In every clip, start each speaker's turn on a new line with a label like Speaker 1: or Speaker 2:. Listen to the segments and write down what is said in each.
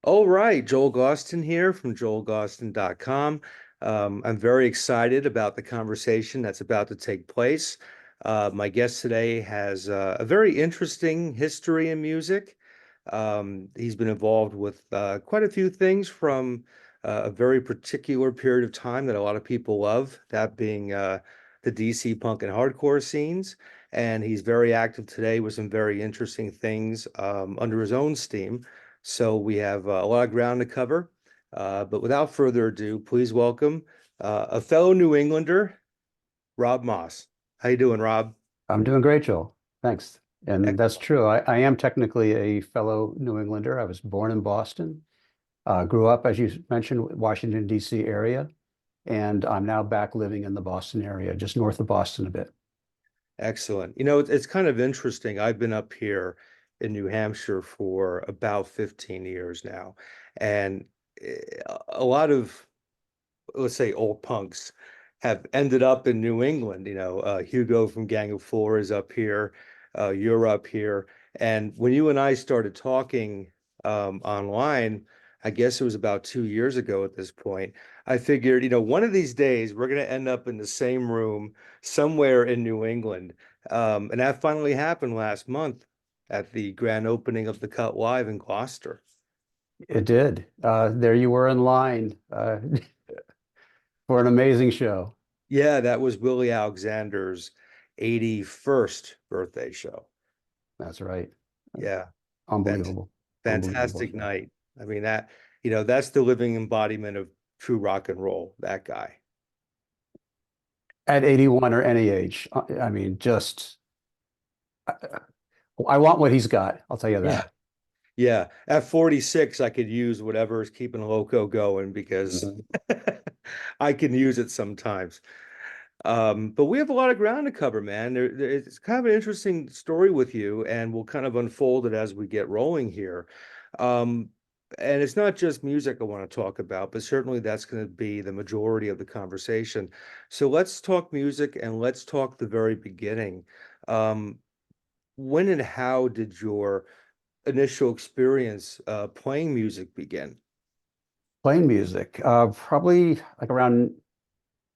Speaker 1: All right, Joel Gausten here from joelgausten.com. I'm very excited about the conversation that's about to take place. My guest today has a very interesting history in music. He's been involved with quite a few things from a very particular period of time that a lot of people love, that being the DC punk and hardcore scenes. And he's very active today with some very interesting things under his own steam. So we have a lot of ground to cover. But without further ado, please welcome a fellow New Englander, Rob Moss. How you doing, Rob?
Speaker 2: I'm doing great, Joel. Thanks. And that's
Speaker 1: Excellent.
Speaker 2: true. I am technically a fellow New Englander. I was born in Boston, grew up, as you mentioned, Washington, D.C. area, and I'm now back living in the Boston area, just north of Boston a bit.
Speaker 1: Excellent. You know, it's kind of interesting. I've been up here in New Hampshire for about 15 years now, and a lot of, let's say, old punks have ended up in New England. Hugo from Gang of Four is up here. You're up here. And when you and I started talking online, I guess it was about 2 years ago at this point, I figured, one of these days we're going to end up in the same room somewhere in New England. And that finally happened last month at the grand opening of the Cut Live in Gloucester.
Speaker 2: It did. There you were in line for an amazing show.
Speaker 1: Yeah, that was Willie Alexander's 81st birthday show.
Speaker 2: That's right.
Speaker 1: Yeah, fant
Speaker 2: Unbelievable. Unbelievable
Speaker 1: fantastic
Speaker 2: show.
Speaker 1: night. I mean, that's the living embodiment of true rock and roll, that guy.
Speaker 2: At 81 or any age, I mean, just I, I want what he's got. I'll tell you
Speaker 1: Yeah.
Speaker 2: that.
Speaker 1: Yeah. At 46, I could use whatever is keeping Loco going because
Speaker 2: Mhm.
Speaker 1: I can use it sometimes. But we have a lot of ground to cover, man. It's kind of an interesting story with you, and we'll kind of unfold it as we get rolling here. Um, and it's not just music I want to talk about, but certainly that's going to be the majority of the conversation. So let's talk music and let's talk the very beginning. Um, when and how did your initial experience playing music begin?
Speaker 2: Playing music, probably like around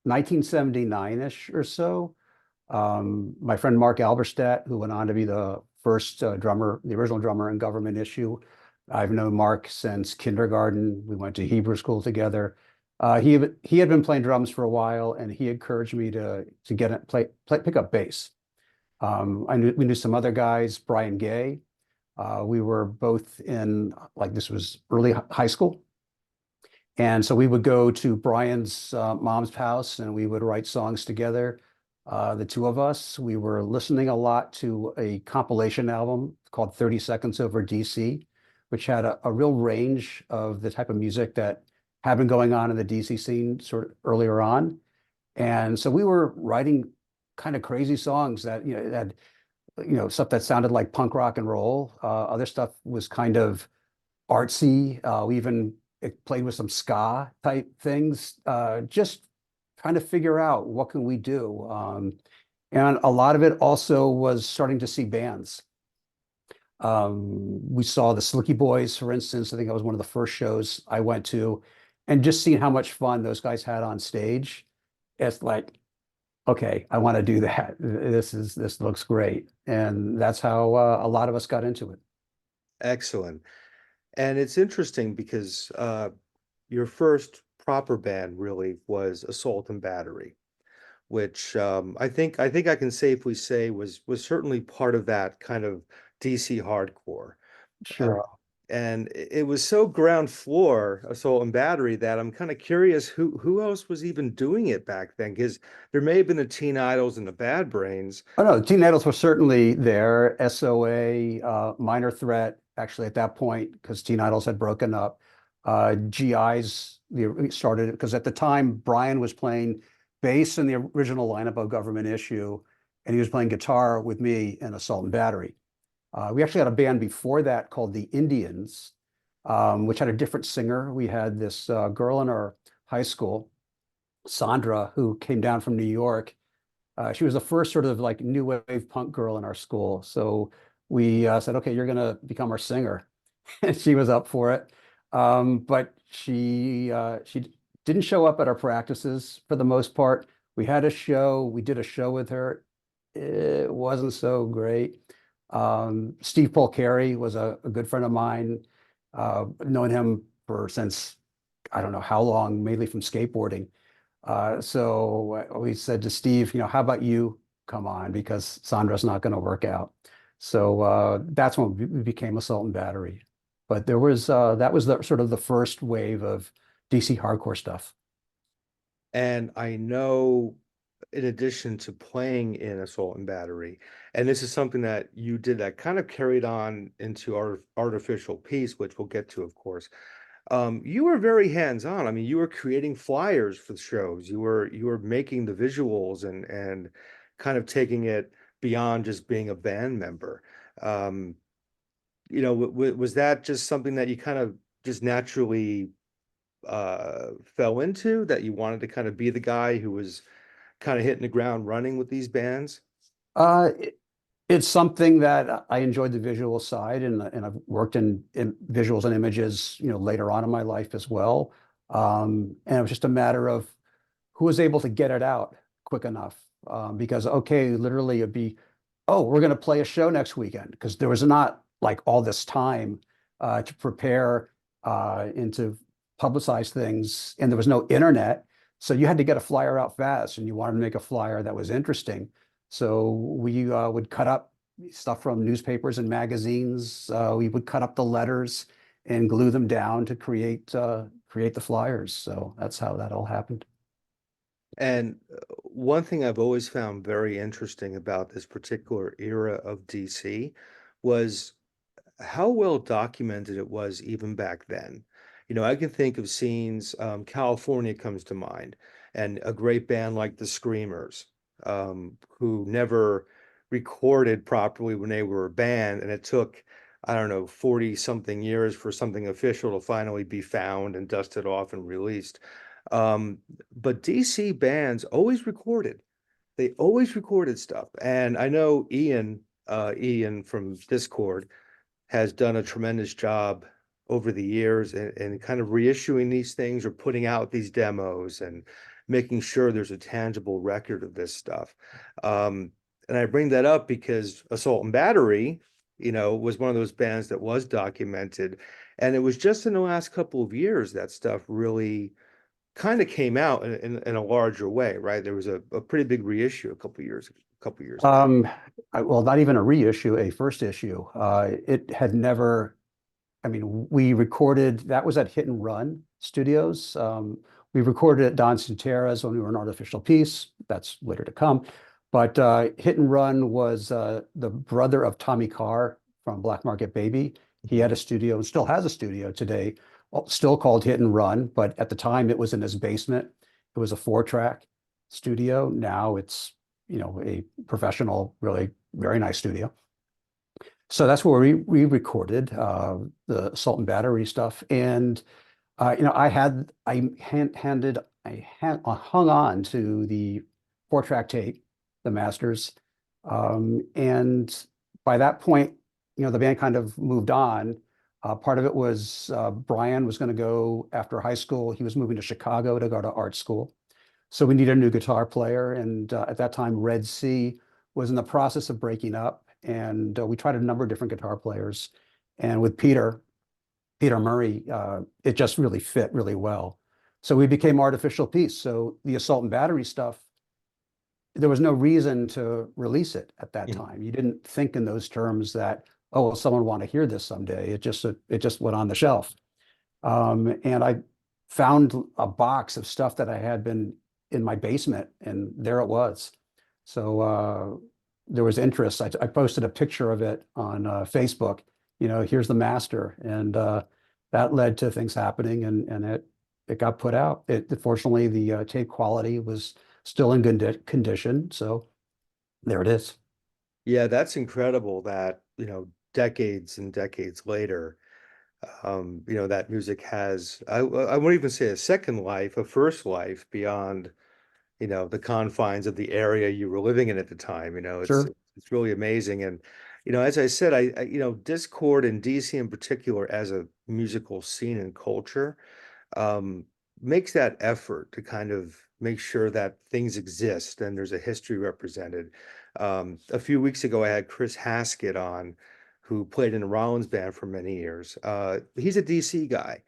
Speaker 2: 1979-ish or so. My friend Mark Alberstadt, who went on to be the first drummer, the original drummer in Government Issue. I've known Mark since kindergarten. We went to Hebrew school together. He had been playing drums for a while, and he encouraged me to get it, pick up bass. We knew some other guys, Brian Gay. We were both in like this was early high school, and so we would go to Brian's mom's house and we would write songs together. The two of us, we were listening a lot to a compilation album called 30 Seconds Over DC, which had a real range of the type of music that had been going on in the DC scene sort of earlier on. And so we were writing kind of crazy songs that, had, stuff that sounded like punk rock and roll. Other stuff was kind of artsy. We even played with some ska type things, just trying to figure out what can we do. And a lot of it also was starting to see bands. We saw the Slicky Boys, for instance. I think that was one of the first shows I went to, and just seeing how much fun those guys had on stage. It's like, okay, I want to do that. This looks great, and that's how a lot of us got into it.
Speaker 1: Excellent. And it's interesting because your first proper band really was Assault and Battery, which I think I can safely say was certainly part of that kind of DC hardcore. Uh,
Speaker 2: Sure.
Speaker 1: and it was so ground floor Assault and Battery that I'm kind of curious who else was even doing it back then, because there may have been the Teen Idols and the Bad Brains.
Speaker 2: Oh no, the Teen Idols were certainly there. SOA, Minor Threat, actually at that point, because Teen Idols had broken up. GIs started because at the time Brian was playing bass in the original lineup of Government Issue, and he was playing guitar with me in Assault and Battery. We actually had a band before that called the Indians, which had a different singer. We had this girl in our high school, Sandra, who came down from New York. She was the first sort of like new wave punk girl in our school. So we said, okay, you're going to become our singer. And she was up for it. But she didn't show up at our practices for the most part. We had a show, we did a show with her. It wasn't so great. Steve Polcari was a good friend of mine. Known him for since I don't know how long, mainly from skateboarding. So we said to Steve, how about you come on because Sandra's not going to work out. So that's when we became Assault and Battery. But there was that was the sort of the first wave of DC hardcore stuff.
Speaker 1: And I know, in addition to playing in Assault and Battery, and this is something that you did that kind of carried on into our artificial piece, which we'll get to, of course. You were very hands-on. I mean, you were creating flyers for the shows. You were making the visuals and kind of taking it beyond just being a band member. Um, was that just something that you kind of just naturally fell into, that you wanted to kind of be the guy who was kind of hitting the ground running with these bands?
Speaker 2: Uh, it, it's something that I enjoyed the visual side, and I've worked in visuals and images, later on in my life as well. And it was just a matter of who was able to get it out quick enough. Because okay, literally it'd be, oh, we're going to play a show next weekend because there was not like all this time to prepare and to publicize things, and there was no internet, so you had to get a flyer out fast, and you wanted to make a flyer that was interesting. So we would cut up stuff from newspapers and magazines. We would cut up the letters and glue them down to create the flyers. So that's how that all happened.
Speaker 1: And one thing I've always found very interesting about this particular era of DC was how well documented it was even back then. I can think of scenes, California comes to mind, and a great band like the Screamers, who never recorded properly when they were a band, and it took, I don't know, 40 something years for something official to finally be found and dusted off and released. Um, but DC bands always recorded. They always recorded stuff. And I know Ian from Discord has done a tremendous job over the years and kind of reissuing these things or putting out these demos and making sure there's a tangible record of this stuff. Um, and I bring that up because Assault and Battery, was one of those bands that was documented. And it was just in the last couple of years that stuff really kind of came out in a larger way, right? There was a pretty big reissue a couple years back.
Speaker 2: Um, well, not even a reissue, a first issue. It had never, I mean, we recorded, that was at Hit and Run Studios. We recorded at Don Cintera's when we were an artificial piece. That's later to come. But Hit and Run was the brother of Tommy Carr from Black Market Baby. He had a studio and still has a studio today, still called Hit and Run. But at the time, it was in his basement. It was a 4-track studio. Now it's, a professional, really very nice studio. So that's where we recorded the Assault and Battery stuff. And I hung on to the 4-track tape, the masters. And by that point, the band kind of moved on. Part of it was Brian was going to go after high school. He was moving to Chicago to go to art school. So we needed a new guitar player. And at that time, Red Sea was in the process of breaking up. And we tried a number of different guitar players. And with Peter Murray, it just really fit really well. So we became Artificial Piece. So the Assault and Battery stuff, there was no reason to release it at that
Speaker 1: Mhm.
Speaker 2: time. You didn't think in those terms that, oh, well, someone want to hear this someday. It just went on the shelf. And I found a box of stuff that I had been in my basement, and there it was. So there was interest. I posted a picture of it on Facebook. Here's the master, and that led to things happening, and it got put out. Fortunately, the tape quality was still in good condition, so there it is.
Speaker 1: Yeah, that's incredible that, decades and decades later, that music has, I won't even say a second life, a first life beyond, the confines of the area you were living in at the time. It's
Speaker 2: Sure.
Speaker 1: it's really amazing. And As I said, Discord and DC in particular as a musical scene and culture, um, makes that effort to kind of make sure that things exist and there's a history represented. A few weeks ago, I had Chris Haskett on, who played in a Rollins band for many years. He's a DC guy.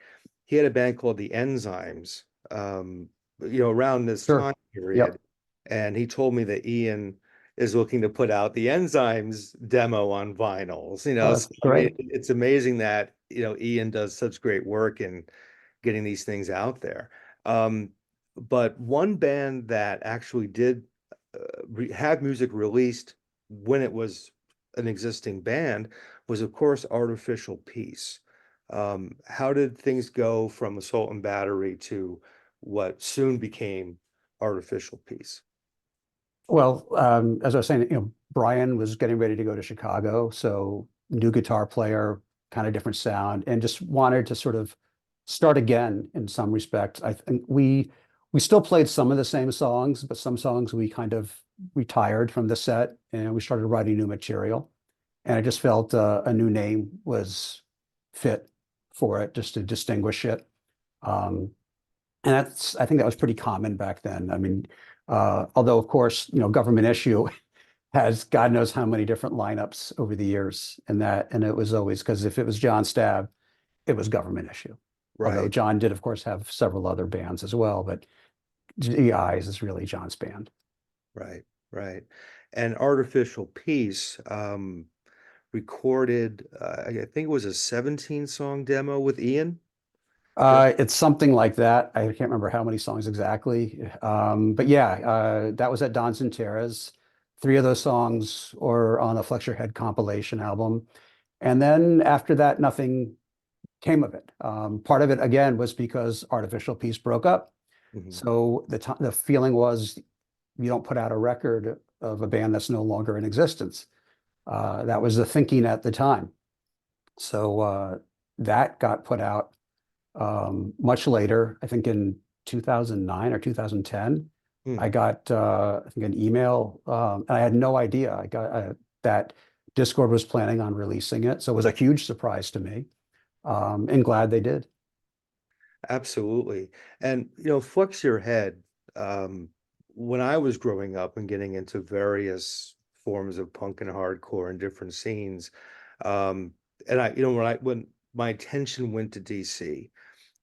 Speaker 1: He had a band called the Enzymes, around this
Speaker 2: Sure.
Speaker 1: time period.
Speaker 2: Yep.
Speaker 1: And he told me that Ian is looking to put out the Enzymes demo on vinyls.
Speaker 2: Oh,
Speaker 1: So
Speaker 2: that's
Speaker 1: I mean,
Speaker 2: great.
Speaker 1: it's amazing that, Ian does such great work in getting these things out there. Um, but one band that actually did have music released when it was an existing band was, of course, Artificial Peace. How did things go from Assault and Battery to what soon became Artificial Peace?
Speaker 2: Well, as I was saying, Brian was getting ready to go to Chicago, so new guitar player, kind of different sound, and just wanted to sort of start again in some respects. I think we still played some of the same songs, but some songs we kind of retired from the set and we started writing new material. And I just felt a new name was fit for it, just to distinguish it. Um, and I think that was pretty common back then. I mean, although of course, government issue has God knows how many different lineups over the years, and it was always because if it was John Stab, it was government issue. Although
Speaker 1: Right,
Speaker 2: John did, of course, have several other bands as well, but GIs is really John's band.
Speaker 1: right, right. And Artificial Peace recorded, I think it was a 17-song demo with Ian.
Speaker 2: It's something like that. I can't remember how many songs exactly. But yeah, that was at Don Terrace. Three of those songs were on a Flex Your Head compilation album. And then after that, nothing came of it. Part of it, again, was because Artificial Peace broke up.
Speaker 1: Mhm.
Speaker 2: So the feeling was you don't put out a record of a band that's no longer in existence. That was the thinking at the time. So that got put out much later, I think in 2009 or 2010.
Speaker 1: Hmm.
Speaker 2: I got, I think, an email, and I had no idea. I got that Discord was planning on releasing it. So it was a huge surprise to me, and glad they did.
Speaker 1: Absolutely. And, Flex Your Head, um, when I was growing up and getting into various forms of punk and hardcore in different scenes, um, and when my attention went to DC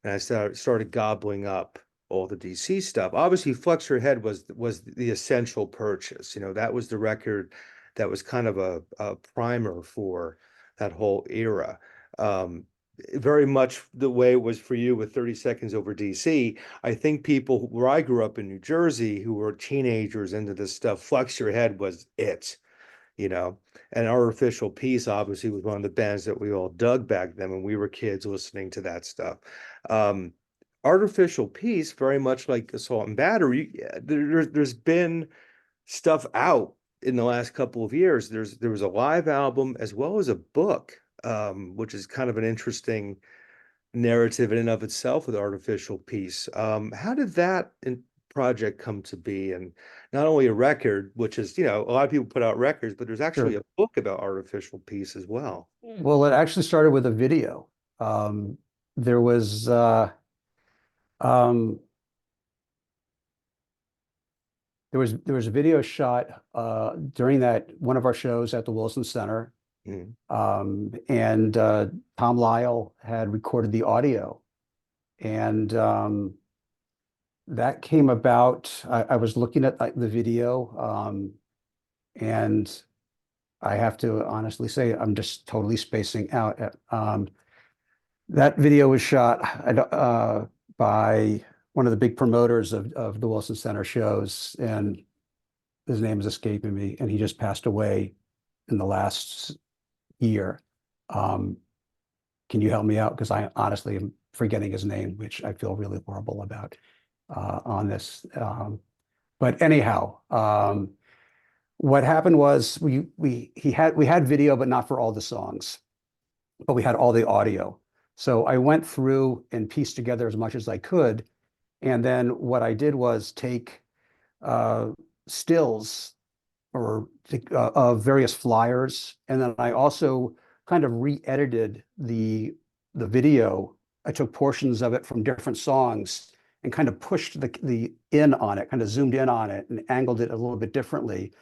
Speaker 1: and I started gobbling up all the DC stuff, obviously Flex Your Head was the essential purchase. That was the record that was kind of a primer for that whole era. Um, very much the way it was for you with 30 Seconds Over DC. I think people where I grew up in New Jersey who were teenagers into this stuff, Flex Your Head was it, you know. And Artificial Peace obviously was one of the bands that we all dug back then when we were kids listening to that stuff. Um, Artificial Peace, very much like Assault and Battery, there's been stuff out in the last couple of years. There was a live album as well as a book, which is kind of an interesting narrative in and of itself with Artificial Peace. How did project come to be? And not only a record, which is, a lot of people put out records, but there's actually
Speaker 2: Sure.
Speaker 1: a book about Artificial Peace as well.
Speaker 2: Well, it actually started with a video. Um, there was um, there was a video shot during that one of our shows at the Wilson Center.
Speaker 1: Mhm.
Speaker 2: And Tom Lyle had recorded the audio. And that came about. I was looking at the video, and I have to honestly say, I'm just totally spacing out. That video was shot by one of the big promoters of the Wilson Center shows, and his name is escaping me, and he just passed away in the last year. Um, Can you help me out? Because I honestly am forgetting his name, which I feel really horrible about on this. But anyhow, what happened was we had video, but not for all the songs, but we had all the audio. So I went through and pieced together as much as I could. And then what I did was take uh, stills of various flyers. And then I also kind of re-edited the video. I took portions of it from different songs and kind of pushed the in on it, kind of zoomed in on it and angled it a little bit differently.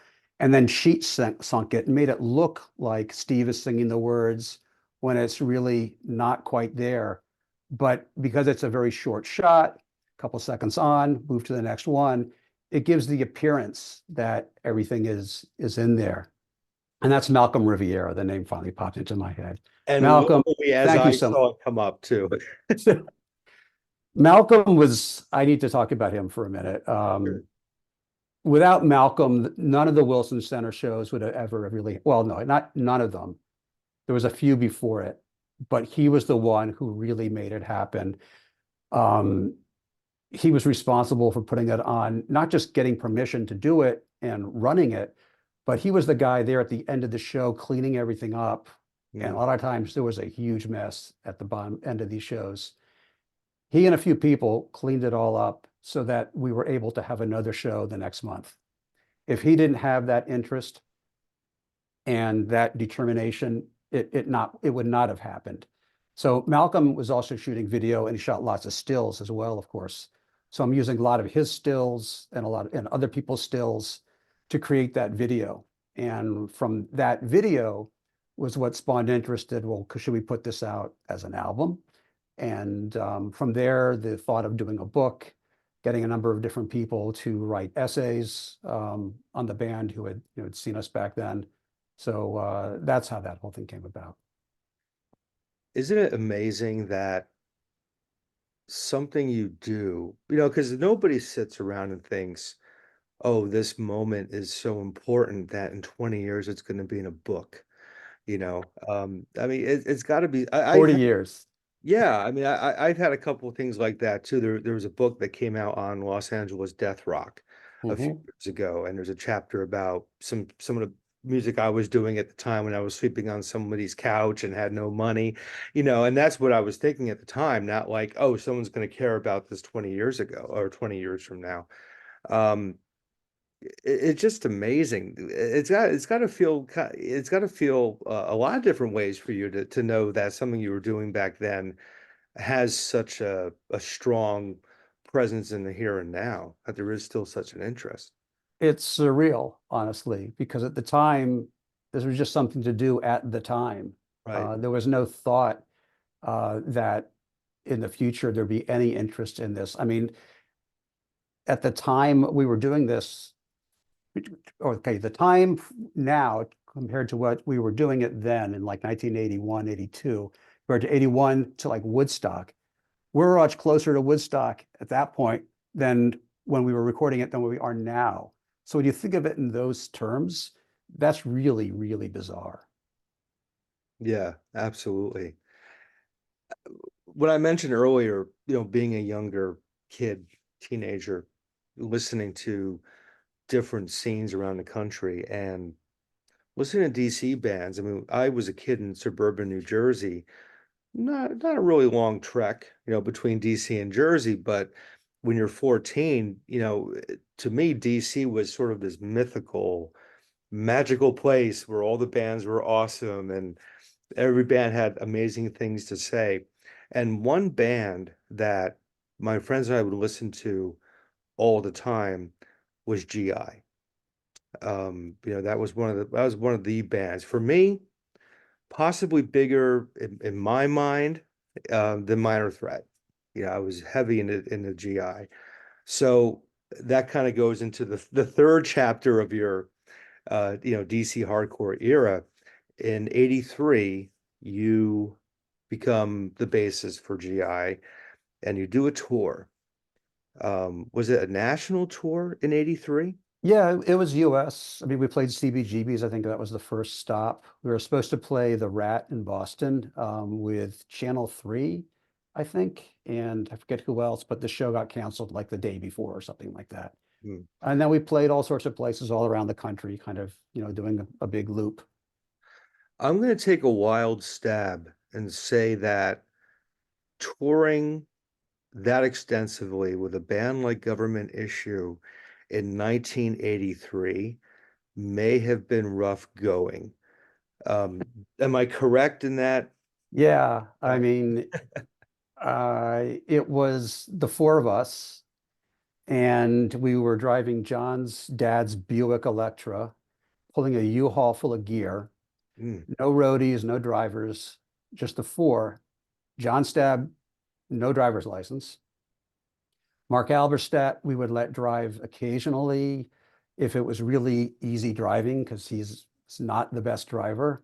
Speaker 2: And then sunk it and made it look like Steve is singing the words when it's really not quite there. But because it's a very short shot, a couple seconds on, move to the next one, it gives the appearance that everything is in there. And that's Malcolm Riviera. The name finally popped into my head.
Speaker 1: And
Speaker 2: Malcolm,
Speaker 1: literally, as
Speaker 2: thank you
Speaker 1: I
Speaker 2: so
Speaker 1: saw it come up too.
Speaker 2: much. Malcolm was, I need to talk about him for a minute.
Speaker 1: Sure.
Speaker 2: Without Malcolm, none of the Wilson Center shows would have ever really, well, no, not none of them. There was a few before it, but he was the one who really made it happen. Um, he was responsible for putting it on, not just getting permission to do it and running it, but he was the guy there at the end of the show cleaning everything up. And a lot of times there was a huge mess at the bottom end of these shows. He and a few people cleaned it all up so that we were able to have another show the next month. If he didn't have that interest and that determination, it would not have happened. So Malcolm was also shooting video and he shot lots of stills as well, of course. So I'm using a lot of his stills and other people's stills to create that video. And from that video was what spawned interest in, well, should we put this out as an album? And from there, the thought of doing a book, getting a number of different people to write essays on the band who had seen us back then. So that's how that whole thing came about.
Speaker 1: Isn't it amazing that something you do, because nobody sits around and thinks, oh, this moment is so important that in 20 years it's going to be in a book, I mean, it's got to be,
Speaker 2: 40 years.
Speaker 1: yeah, I mean, I've had a couple of things like that too. There was a book that came out on Los Angeles death rock a few
Speaker 2: Mhm.
Speaker 1: years ago, and there's a chapter about some of the music I was doing at the time when I was sleeping on somebody's couch and had no money, and that's what I was thinking at the time, not like, oh, someone's going to care about this 20 years ago or 20 years from now. Um, it's just amazing. It's got to feel a lot of different ways for you to know that something you were doing back then has such a strong presence in the here and now, that there is still such an interest.
Speaker 2: It's surreal, honestly, because at the time, this was just something to do at the time.
Speaker 1: Right.
Speaker 2: There was no thought that in the future there'd be any interest in this. I mean, at the time we were doing this, okay, the time now compared to what we were doing it then in like 1981, 82, compared to 81 to like Woodstock, we're much closer to Woodstock at that point than when we were recording it than we are now. So when you think of it in those terms, that's really, really bizarre.
Speaker 1: Yeah, absolutely. What I mentioned earlier, being a younger kid, teenager, listening to different scenes around the country and listening to DC bands. I mean, I was a kid in suburban New Jersey, not a really long trek, between DC and Jersey, but when you're 14, to me, DC was sort of this mythical, magical place where all the bands were awesome and every band had amazing things to say. And one band that my friends and I would listen to all the time was GI. That was one of the bands for me, possibly bigger in my mind than Minor Threat. I was heavy in the GI. So that kind of goes into the third chapter of your DC hardcore era. In '83, you become the bassist for GI and you do a tour. Was it a national tour in '83?
Speaker 2: Yeah, it was US. I mean, we played CBGB's. I think that was the first stop. We were supposed to play the Rat in Boston with Channel 3, I think, and I forget who else, but the show got canceled like the day before or something like that.
Speaker 1: Hmm.
Speaker 2: And then we played all sorts of places all around the country, kind of, doing a big loop.
Speaker 1: I'm going to take a wild stab and say that touring that extensively with a band like Government Issue in 1983 may have been rough going. Um, am I correct in that?
Speaker 2: Yeah, I
Speaker 1: Uh,
Speaker 2: mean, it was the four of us, and we were driving John's dad's Buick Electra, pulling a U-Haul full of gear,
Speaker 1: mm,
Speaker 2: no roadies, no drivers, just the four. John Stab, no driver's license. Mark Alberstadt, we would let drive occasionally if it was really easy driving because he's not the best driver.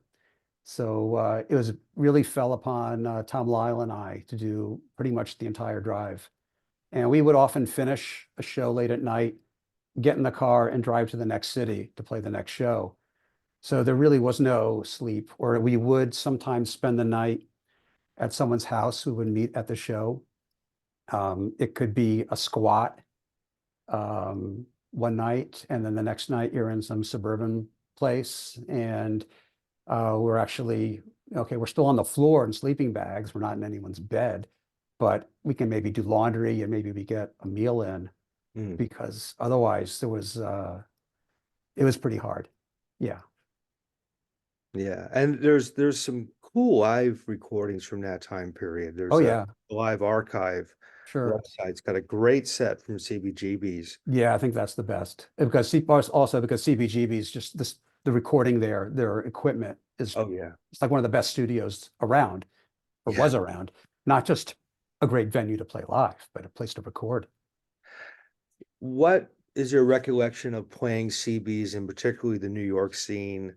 Speaker 2: So it was really fell upon Tom Lyle and I to do pretty much the entire drive. And we would often finish a show late at night, get in the car and drive to the next city to play the next show. So there really was no sleep, or we would sometimes spend the night at someone's house who would meet at the show. It could be a squat one night, and then the next night you're in some suburban place, and we're actually okay. We're still on the floor in sleeping bags. We're not in anyone's bed, but we can maybe do laundry and maybe we get a meal in
Speaker 1: mm,
Speaker 2: because otherwise it was pretty hard. Yeah.
Speaker 1: yeah. And there's some cool live recordings from that time period.
Speaker 2: Oh
Speaker 1: There's a
Speaker 2: yeah,
Speaker 1: live archive
Speaker 2: sure.
Speaker 1: website. It's got a great set from CBGB's.
Speaker 2: Yeah, I think that's the best because also because CBGB's just this the recording there, their equipment is
Speaker 1: Oh yeah.
Speaker 2: it's like one of the best studios around or
Speaker 1: Yeah.
Speaker 2: was around. Not just a great venue to play live, but a place to record.
Speaker 1: What is your recollection of playing CB's and particularly the New York scene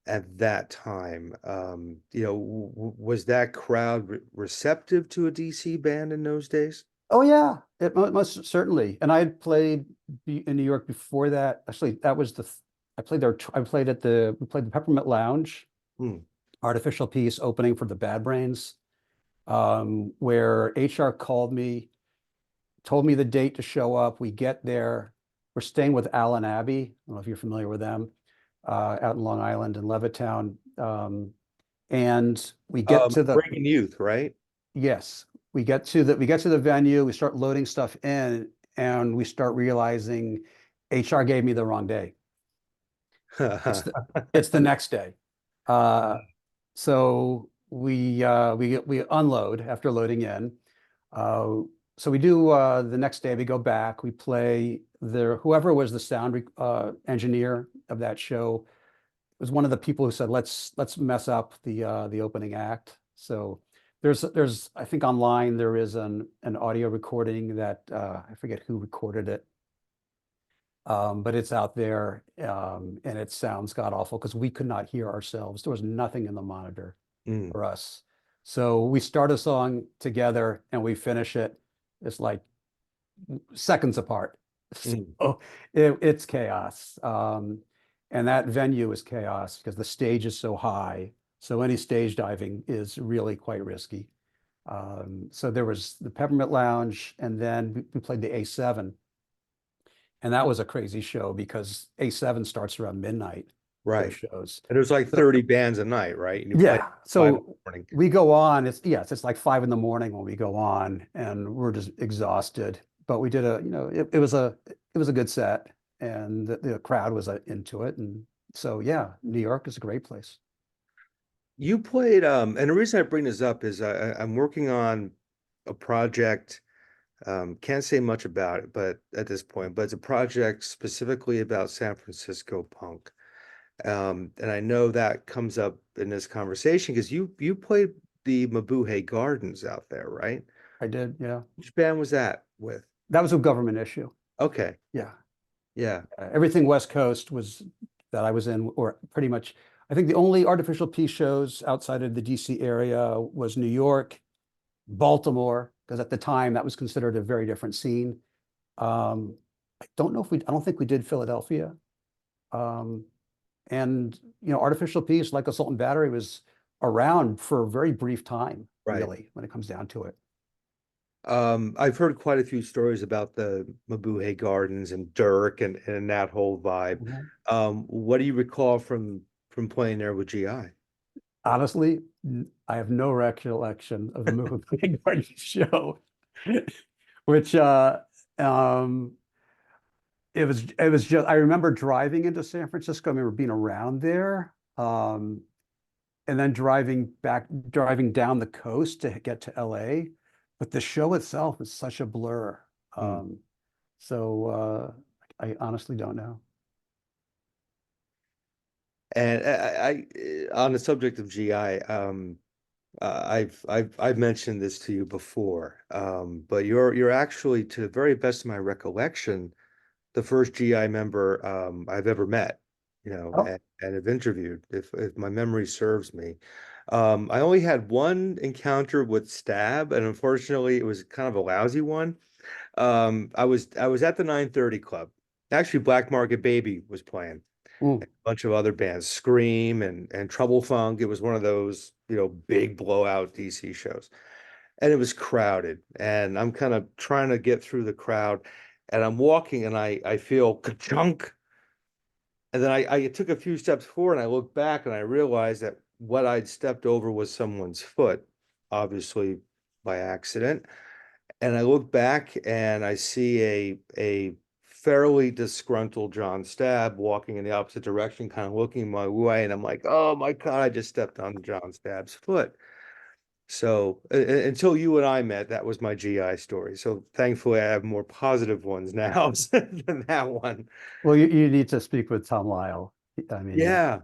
Speaker 1: at that time? Was that crowd receptive to a DC band in those days?
Speaker 2: Oh yeah, it most certainly. And I had played in New York before that. Actually, that was I played there. I played at the we played the Peppermint Lounge,
Speaker 1: Hmm.
Speaker 2: artificial piece opening for the Bad Brains, where HR called me, told me the date to show up. We get there. We're staying with Alan Abbey. I don't know if you're familiar with them, out in Long Island in Levittown. And we get to the
Speaker 1: Breaking Youth, right?
Speaker 2: yes, we get to the venue, we start loading stuff in, and we start realizing HR gave me the wrong day. It's the it's the next day. Uh, so we unload after loading in. Uh, so we do the next day we go back, we play whoever was the sound engineer of that show was one of the people who said let's mess up the opening act. So there's I think online there is an audio recording that I forget who recorded it, but it's out there, and it sounds god awful because we could not hear ourselves. There was nothing in the monitor
Speaker 1: Mm,
Speaker 2: for us. So we start a song together and we finish it. It's like seconds apart.
Speaker 1: mm,
Speaker 2: So it's chaos. And that venue is chaos because the stage is so high. So any stage diving is really quite risky. So there was the Peppermint Lounge, and then we played the A7. And that was a crazy show because A7 starts around midnight, those
Speaker 1: right.
Speaker 2: shows.
Speaker 1: And there's like
Speaker 2: So
Speaker 1: 30 bands a night, right? And you play
Speaker 2: yeah.
Speaker 1: 5 in the
Speaker 2: So
Speaker 1: morning.
Speaker 2: we go on. It's like 5 in the morning when we go on, and we're just exhausted. But we did it was a good set, and the crowd was into it. And so yeah, New York is a great place.
Speaker 1: You played, and the reason I bring this up is I'm working on a project. Can't say much about it, but at this point, but it's a project specifically about San Francisco punk. And I know that comes up in this conversation because you played the Mabuhay Gardens out there, right?
Speaker 2: I did, yeah.
Speaker 1: Which band was that with?
Speaker 2: That was a government issue.
Speaker 1: Okay,
Speaker 2: Yeah.
Speaker 1: yeah.
Speaker 2: Everything West Coast was that I was in, or pretty much. I think the only artificial piece shows outside of the DC area was New York, Baltimore, because at the time that was considered a very different scene. Um, I don't think we did Philadelphia. Um, and artificial piece like Assault and Battery was around for a very brief time,
Speaker 1: Right.
Speaker 2: really, when it comes down to it.
Speaker 1: I've heard quite a few stories about the Mabuhay Gardens and Dirk and that whole vibe.
Speaker 2: Mhm.
Speaker 1: What do you recall from playing there with GI?
Speaker 2: Honestly, I have no recollection of the movie Garden show, which um, it was just, I remember driving into San Francisco. I remember being around there. And then driving down the coast to get to LA. But the show itself is such a blur.
Speaker 1: Mm.
Speaker 2: So I honestly don't know.
Speaker 1: And on the subject of GI, I've mentioned this to you before, but you're actually, to the very best of my recollection, the first GI member I've ever met,
Speaker 2: Oh,
Speaker 1: and have interviewed, if my memory serves me. I only had one encounter with Stab, and unfortunately, it was kind of a lousy one. I was at the 930 Club. Actually, Black Market Baby was playing. A
Speaker 2: mm.
Speaker 1: bunch of other bands, Scream and Trouble Funk. It was one of those, big blowout DC shows. And it was crowded. And I'm kind of trying to get through the crowd. And I'm walking and I feel ka-chunk. And then I took a few steps forward and I looked back and I realized that what I'd stepped over was someone's foot, obviously by accident. And I look back and I see a fairly disgruntled John Stab walking in the opposite direction, kind of looking my way, and I'm like, oh my God, I just stepped on John Stab's foot. So until you and I met, that was my GI story. So thankfully, I have more positive ones now than that one.
Speaker 2: Well, you need to speak with Tom Lyle. I mean,
Speaker 1: Yeah,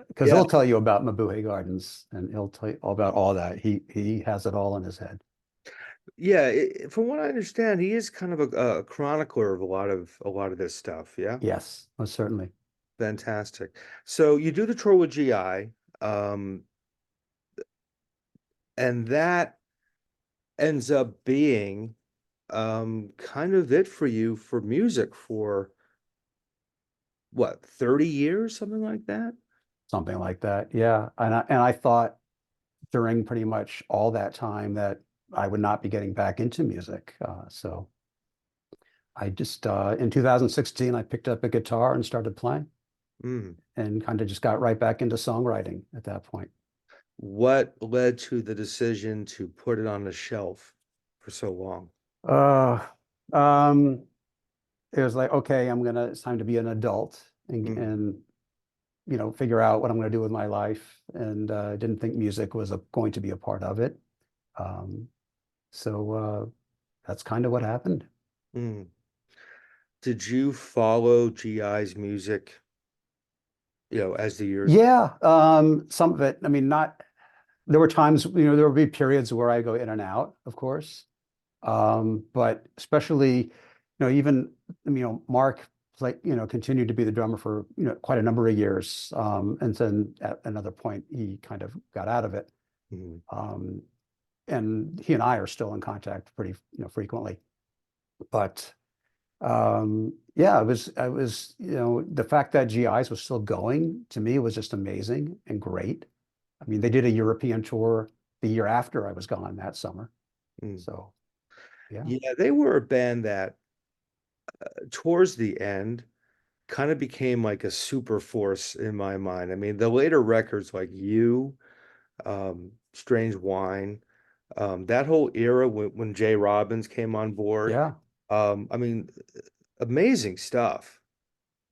Speaker 2: because
Speaker 1: yeah,
Speaker 2: he'll tell you about Mabuhay Gardens and he'll tell you all about all that. He has it all in his head.
Speaker 1: yeah. From what I understand, he is kind of a chronicler of a lot of this stuff. Yeah,
Speaker 2: Yes, most certainly.
Speaker 1: fantastic. So you do the tour with GI. Um, and that ends up being kind of it for you for music for what, 30 years, something like that?
Speaker 2: Something like that. Yeah. And I thought during pretty much all that time that I would not be getting back into music. So I just in 2016 I picked up a guitar and started playing
Speaker 1: Mm.
Speaker 2: and kind of just got right back into songwriting at that point.
Speaker 1: What led to the decision to put it on the shelf for so long?
Speaker 2: Uh, um, it was like, okay, it's time to be an adult
Speaker 1: Mm.
Speaker 2: and figure out what I'm going to do with my life. And I didn't think music was going to be a part of it. Um, so that's kind of what happened.
Speaker 1: Mm. Did you follow GI's music, as the years?
Speaker 2: Yeah, some of it. I mean, not. There were times, there would be periods where I go in and out, of course. But especially, even, Mark, like, continued to be the drummer for, quite a number of years. And then at another point, he kind of got out of it.
Speaker 1: Mm.
Speaker 2: Um, and he and I are still in contact pretty, frequently. But yeah, the fact that GIs was still going to me was just amazing and great. I mean, they did a European tour the year after I was gone that summer.
Speaker 1: Mm.
Speaker 2: So yeah.
Speaker 1: Yeah, they were a band that towards the end kind of became like a super force in my mind. I mean, the later records like You, Strange Wine, that whole era when Jay Robbins came on board,
Speaker 2: Yeah.
Speaker 1: I mean, amazing stuff.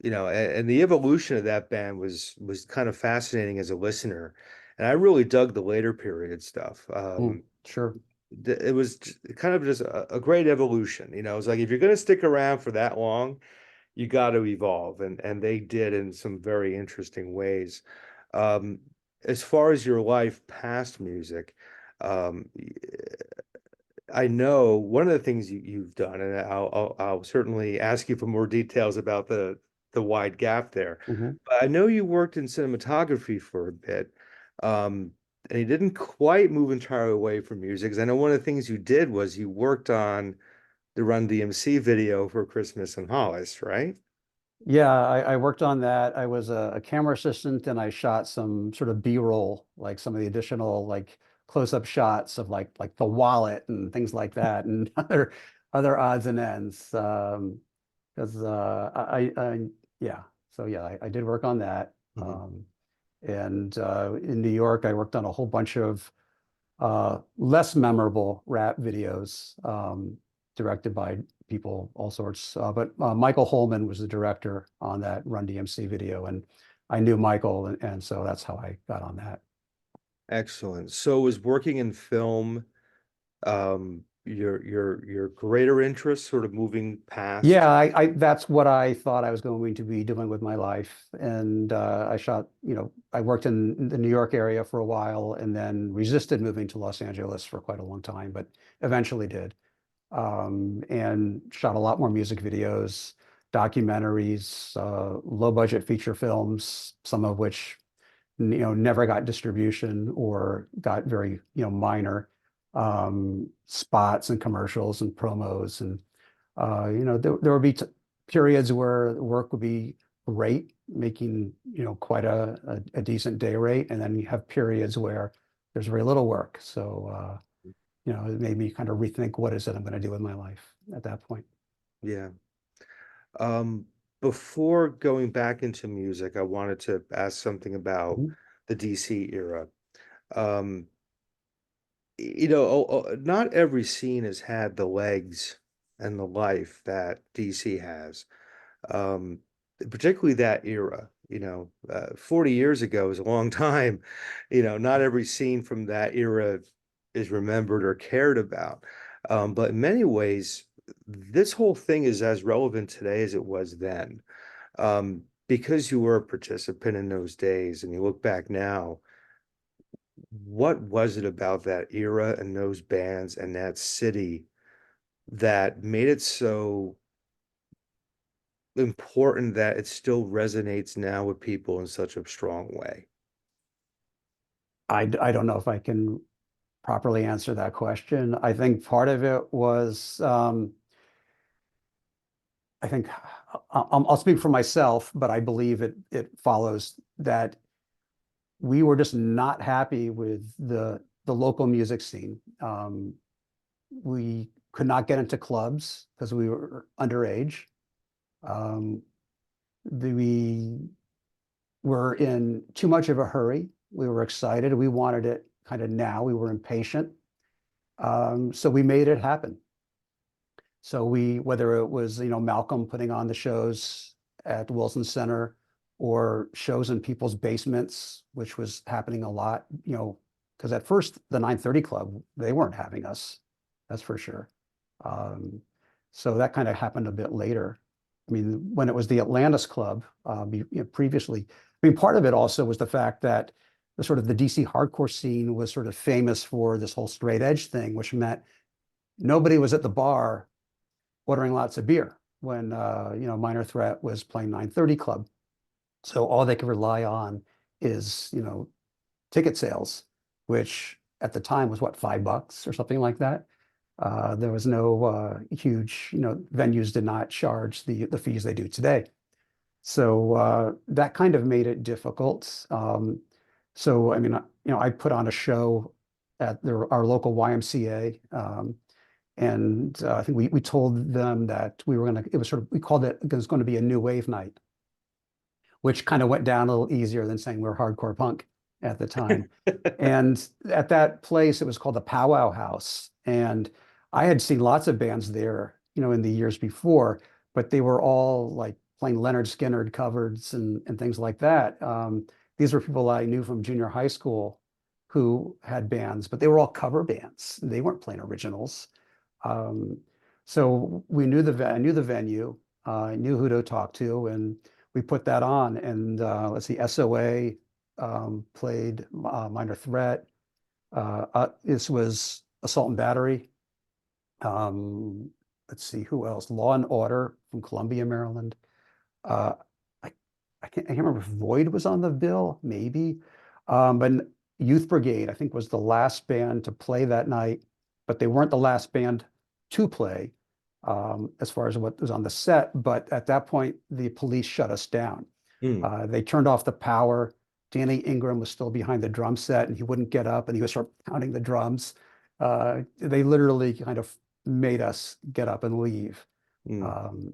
Speaker 1: And the evolution of that band was kind of fascinating as a listener. And I really dug the later period stuff.
Speaker 2: Sure.
Speaker 1: It was kind of just a great evolution. It's like if you're going to stick around for that long, you got to evolve, and they did in some very interesting ways. Um, as far as your life past music, um, I know one of the things you've done, and I'll certainly ask you for more details about the wide gap there.
Speaker 2: Hmm.
Speaker 1: But I know you worked in cinematography for a bit, um, and you didn't quite move entirely away from music. 'Cause I know one of the things you did was you worked on the Run DMC video for Christmas in Hollis, right?
Speaker 2: Yeah, I worked on that. I was a camera assistant and I shot some sort of B-roll, like some of the additional like close-up shots of like the wallet and things like that and other odds and ends. Because yeah, so yeah, I did work on that.
Speaker 1: Mhm.
Speaker 2: And in New York, I worked on a whole bunch of less memorable rap videos. directed by people, all sorts. But Michael Holman was the director on that Run DMC video, and I knew Michael, and so that's how I got on that.
Speaker 1: Excellent. So was working in film your greater interest, sort of moving past?
Speaker 2: Yeah, that's what I thought I was going to be doing with my life. And I shot, I worked in the New York area for a while and then resisted moving to Los Angeles for quite a long time, but eventually did. And shot a lot more music videos, documentaries, low budget feature films, some of which never got distribution or got very minor spots and commercials and promos. And there would be periods where work would be great, making quite a decent day rate, and then you have periods where there's very little work. So it made me kind of rethink what is it I'm going to do with my life at that point.
Speaker 1: Yeah. Um, Before going back into music, I wanted to ask something about
Speaker 2: Mhm.
Speaker 1: the DC era. Um, not every scene has had the legs and the life that DC has. Um, Particularly that era, 40 years ago is a long time. Not every scene from that era is remembered or cared about. But in many ways, this whole thing is as relevant today as it was then. Because you were a participant in those days and you look back now, what was it about that era and those bands and that city that made it so important that it still resonates now with people in such a strong way?
Speaker 2: I don't know if I can properly answer that question. I think part of it was, I think I'll speak for myself, but I believe it follows that we were just not happy with the local music scene. We could not get into clubs because we were underage. Um, we were in too much of a hurry. We were excited. We wanted it kind of now. We were impatient. So we made it happen. So whether it was, Malcolm putting on the shows at the Wilson Center or shows in people's basements, which was happening a lot, because at first the 930 Club, they weren't having us, that's for sure. Um, so that kind of happened a bit later. I mean, when it was the Atlantis Club, previously, I mean, part of it also was the fact that the DC hardcore scene was sort of famous for this whole straight edge thing, which meant nobody was at the bar ordering lots of beer when Minor Threat was playing 930 Club. So all they could rely on is ticket sales, which at the time was what, $5 or something like that. There was no huge, venues did not charge the fees they do today. So that kind of made it difficult. So I mean, I put on a show at our local YMCA. And I think we told them that we were it was we called it was going to be a new wave night, which kind of went down a little easier than saying we're hardcore punk at the time. And at that place, it was called the Powwow House. And I had seen lots of bands there, in the years before, but they were all like playing Leonard Skinner covers and things like that. These were people I knew from junior high school who had bands, but they were all cover bands. They weren't playing originals. Um, so I knew the venue, I knew who to talk to, and we put that on. And let's see, SOA played Minor Threat. This was Assault and Battery. Let's see, who else? Law and Order from Columbia, Maryland. Uh, I, I can't remember if Void was on the bill, maybe. But Youth Brigade, I think, was the last band to play that night, but they weren't the last band to play as far as what was on the set. But at that point, the police shut us down.
Speaker 1: Hmm.
Speaker 2: They turned off the power. Danny Ingram was still behind the drum set and he wouldn't get up and he was sort of pounding the drums. They literally kind of made us get up and leave.
Speaker 1: Hmm.
Speaker 2: Um,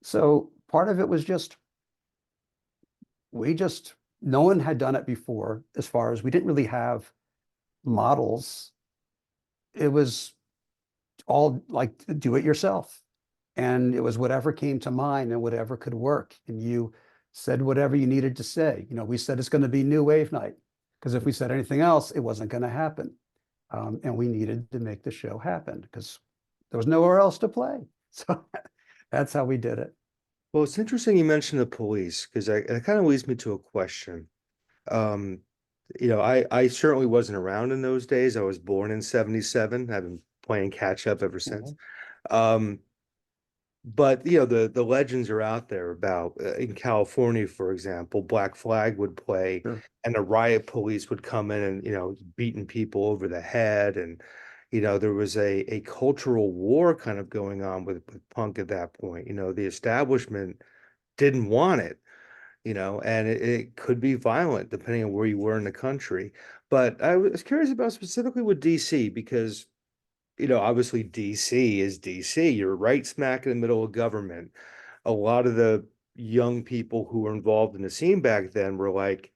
Speaker 2: so part of it was no one had done it before as far as we didn't really have models. It was all like do it yourself. And it was whatever came to mind and whatever could work. And you said whatever you needed to say. We said it's going to be New Wave Night because if we said anything else, it wasn't going to happen. And we needed to make the show happen because there was nowhere else to play. So that's how we did it.
Speaker 1: Well, it's interesting you mentioned the police because it kind of leads me to a question. Um, I certainly wasn't around in those days. I was born in 77. I've been playing catch up ever since.
Speaker 2: Mhm.
Speaker 1: Um, but the legends are out there about in California, for example, Black Flag would play
Speaker 2: Sure.
Speaker 1: and the riot police would come in and beating people over the head, and there was a cultural war kind of going on with punk at that point. The establishment didn't want it, and it could be violent depending on where you were in the country. But I was curious about specifically with DC because obviously DC is DC. You're right smack in the middle of government. A lot of the young people who were involved in the scene back then were like,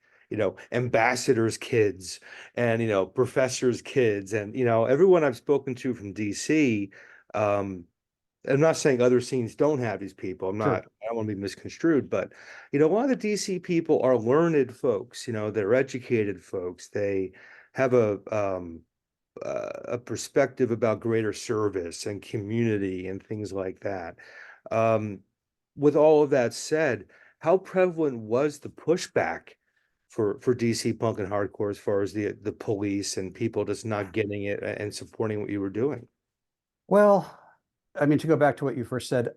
Speaker 1: ambassadors' kids and, professors' kids. And, everyone I've spoken to from DC, um, I'm not saying other scenes don't have these people.
Speaker 2: Sure.
Speaker 1: I don't want to be misconstrued, but, a lot of the DC people are learned folks, they're educated folks. They have a perspective about greater service and community and things like that. Um, with all of that said, how prevalent was the pushback for DC punk and hardcore as far as the police and people just not getting it and supporting what you were doing?
Speaker 2: Well, I mean, to go back to what you first said,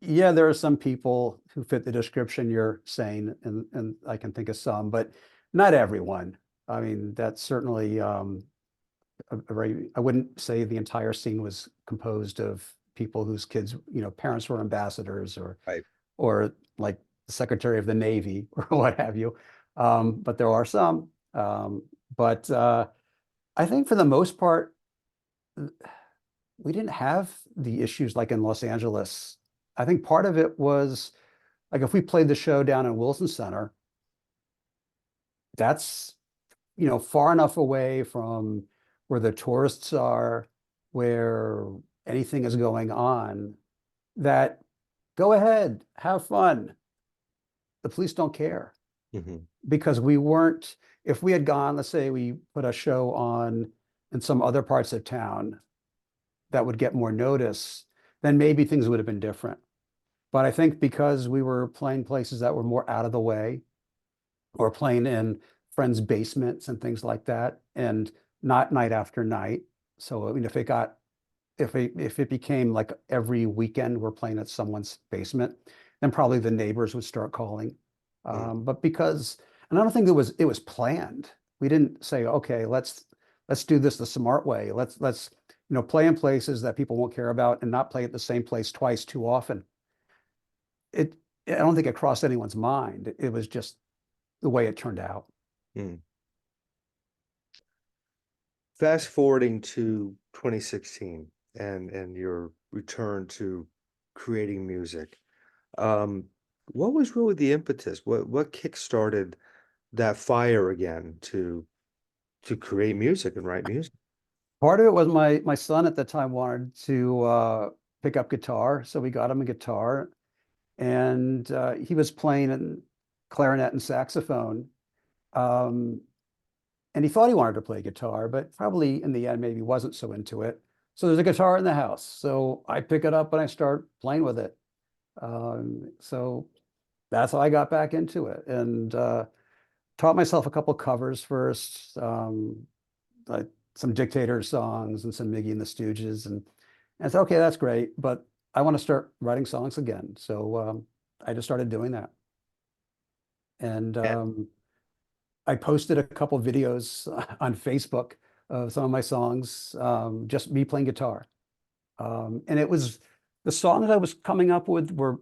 Speaker 2: yeah, there are some people who fit the description you're saying, and I can think of some, but not everyone. I mean, that's certainly I wouldn't say the entire scene was composed of people whose kids, parents were ambassadors
Speaker 1: Right.
Speaker 2: or like the Secretary of the Navy or what have you. But there are some. But I think for the most part, we didn't have the issues like in Los Angeles. I think part of it was like if we played the show down in Wilson Center, that's far enough away from where the tourists are, where anything is going on, that go ahead, have fun. The police don't care
Speaker 1: Hmm.
Speaker 2: because we weren't, if we had gone, let's say we put a show on in some other parts of town that would get more notice, then maybe things would have been different. But I think because we were playing places that were more out of the way or playing in friends' basements and things like that, and not night after night. So I mean, if it became like every weekend we're playing at someone's basement, then probably the neighbors would start calling. But because, and I don't think it was planned. We didn't say, okay, let's do this the smart way. Let's play in places that people won't care about and not play at the same place twice too often. It I don't think it crossed anyone's mind. It was just the way it turned out.
Speaker 1: Mm. Fast forwarding to 2016 and your return to creating music. Um, what was really the impetus? What kickstarted that fire again to create music and write music?
Speaker 2: Part of it was my son at the time wanted to pick up guitar, so we got him a guitar, and he was playing in clarinet and saxophone, um, and he thought he wanted to play guitar, but probably in the end maybe wasn't so into it. So there's a guitar in the house, so I pick it up and I start playing with it. So that's how I got back into it, and taught myself a couple covers first. Like some Dictator songs and some Miggy and the Stooges, and I said, okay, that's great, but I want to start writing songs again. So I just started doing that, and
Speaker 1: Yeah.
Speaker 2: I posted a couple videos on Facebook of some of my songs, just me playing guitar, and it was the songs I was coming up with were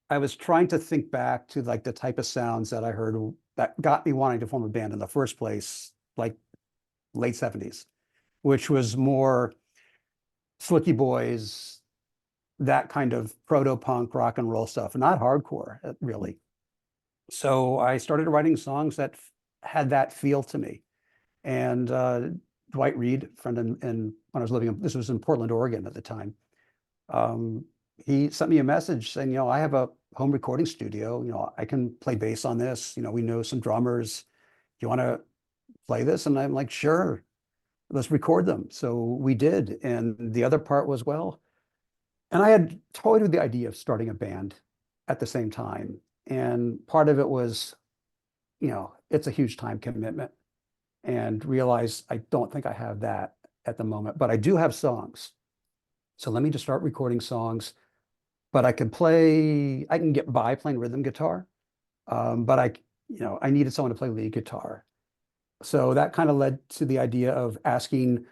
Speaker 2: I was trying to think back to like the type of sounds that I heard that got me wanting to form a band in the first place, like late 70s, which was more Slicky Boys, that kind of proto-punk rock and roll stuff, not hardcore, really. So I started writing songs that had that feel to me. And Dwight Reed, friend and when I was living this was in Portland, Oregon at the time. He sent me a message saying, I have a home recording studio, I can play bass on this, we know some drummers. Do you want to play this? And I'm like, sure, let's record them. So we did. And the other part was, well, and I had toyed with the idea of starting a band at the same time. And part of it was, it's a huge time commitment, and realize I don't think I have that at the moment, but I do have songs. So let me just start recording songs. But I can get by playing rhythm guitar. But I needed someone to play lead guitar. So that kind of led to the idea of asking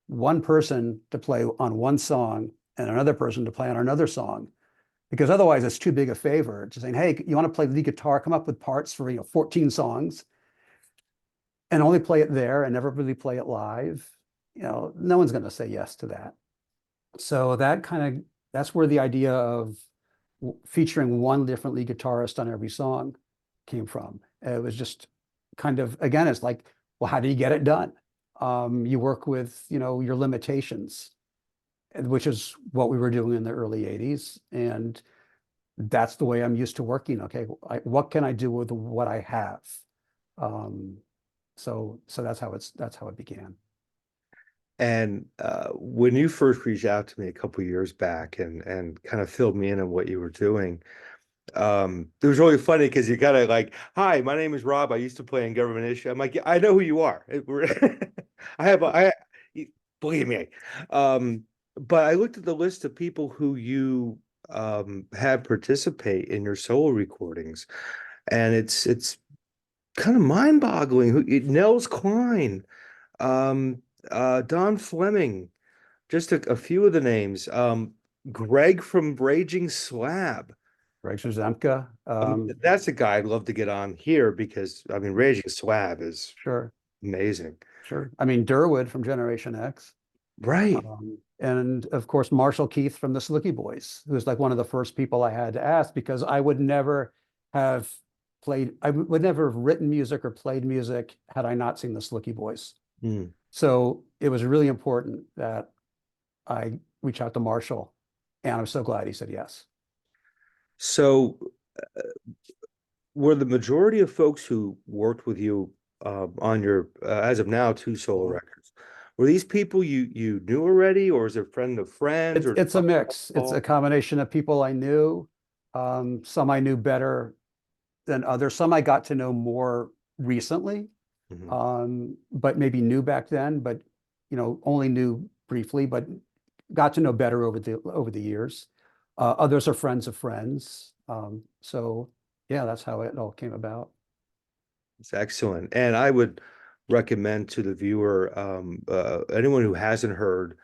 Speaker 2: one person to play on one song and another person to play on another song, because otherwise it's too big a favor. Just saying, hey, you want to play lead guitar? Come up with parts for 14 songs and only play it there and never really play it live. No one's going to say yes to that. So that's where the idea of featuring one different lead guitarist on every song came from. It was just kind of, again, it's like, well, how do you get it done? You work with, your limitations, which is what we were doing in the early 80s. And that's the way I'm used to working. Okay, what can I do with what I have? So that's how it began.
Speaker 1: And when you first reached out to me a couple of years back and kind of filled me in on what you were doing, it was really funny because you kind of like, hi, my name is Rob. I used to play in government issue. I'm like, yeah, I know who you are. Believe me. But I looked at the list of people who you had participate in your solo recordings, and it's kind of mind-boggling. Nels Klein, Don Fleming, just a few of the names. Greg from Raging Slab.
Speaker 2: Greg Zemka.
Speaker 1: That's a guy I'd love to get on here because Raging Slab is
Speaker 2: Sure,
Speaker 1: amazing.
Speaker 2: sure. I mean, Durwood from Generation X.
Speaker 1: Right.
Speaker 2: And of course, Marshall Keith from the Slicky Boys, who's like one of the first people I had to ask, because I would never have written music or played music had I not seen the Slicky Boys.
Speaker 1: Mm.
Speaker 2: So it was really important that I reach out to Marshall, and I'm so glad he said yes.
Speaker 1: So were the majority of folks who worked with you on your, as of now, two solo records, were these people you knew already, or is it a friend of friends?
Speaker 2: It's a mix. It's a combination of people I knew. Some I knew better than others. Some I got to know more recently, but maybe knew back then, but only knew briefly, but got to know better over the years. Others are friends of friends. So yeah, that's how it all came about.
Speaker 1: It's excellent. And I would recommend to the viewer, anyone who hasn't heard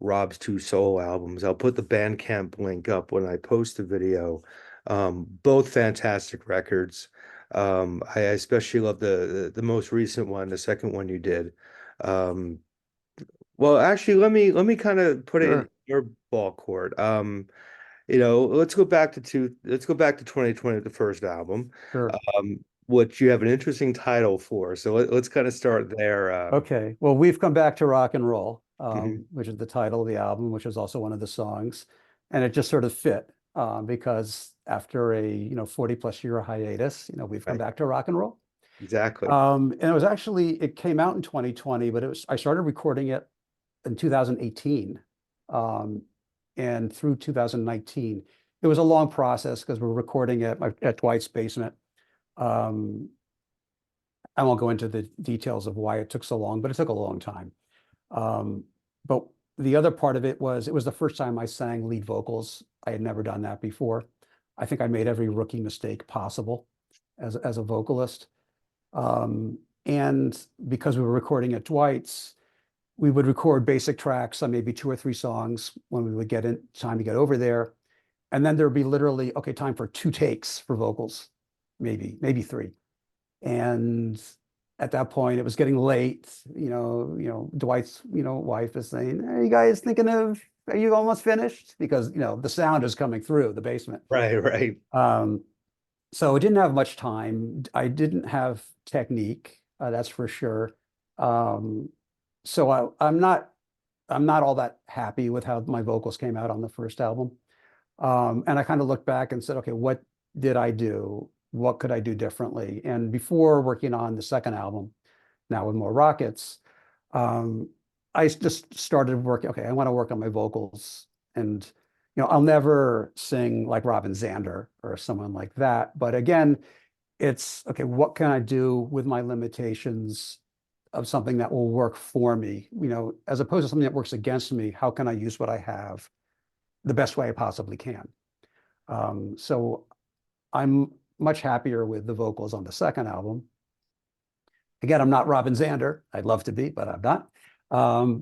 Speaker 1: Rob's two solo albums, I'll put the Bandcamp link up when I post the video. Both fantastic records. I especially love the most recent one, the second one you did. Well, actually, let me kind of put it in your ball court. Let's go back to 2020, the first album.
Speaker 2: Sure.
Speaker 1: Which you have an interesting title for. So let's kind of start there.
Speaker 2: Okay. Well, we've come back to rock and roll,
Speaker 1: Mhm.
Speaker 2: which is the title of the album, which is also one of the songs, and it just sort of fit because after a 40 plus year hiatus, we've come
Speaker 1: Right.
Speaker 2: back to rock and roll.
Speaker 1: Exactly.
Speaker 2: And it came out in 2020, but I started recording it in 2018, and through 2019. It was a long process because we're recording at Dwight's basement. I won't go into the details of why it took so long, but it took a long time. But the other part of it was the first time I sang lead vocals. I had never done that before. I think I made every rookie mistake possible as a vocalist. And because we were recording at Dwight's, we would record basic tracks on maybe 2 or 3 songs when we would get in time to get over there. And then there'd be literally, okay, time for 2 takes for vocals, maybe 3. And at that point, it was getting late. Dwight's wife is saying, "Are you guys are you almost finished?" Because the sound is coming through the basement.
Speaker 1: Right, right.
Speaker 2: So I didn't have much time. I didn't have technique, that's for sure. So I'm not I'm not all that happy with how my vocals came out on the first album. And I kind of looked back and said, okay, what did I do? What could I do differently? And before working on the second album, now with more Rockets, um, I just started working. Okay, I want to work on my vocals, and I'll never sing like Robin Zander or someone like that. But again, it's okay. What can I do with my limitations of something that will work for me? As opposed to something that works against me. How can I use what I have the best way I possibly can? So I'm much happier with the vocals on the second album. Again, I'm not Robin Zander. I'd love to be, but I'm not.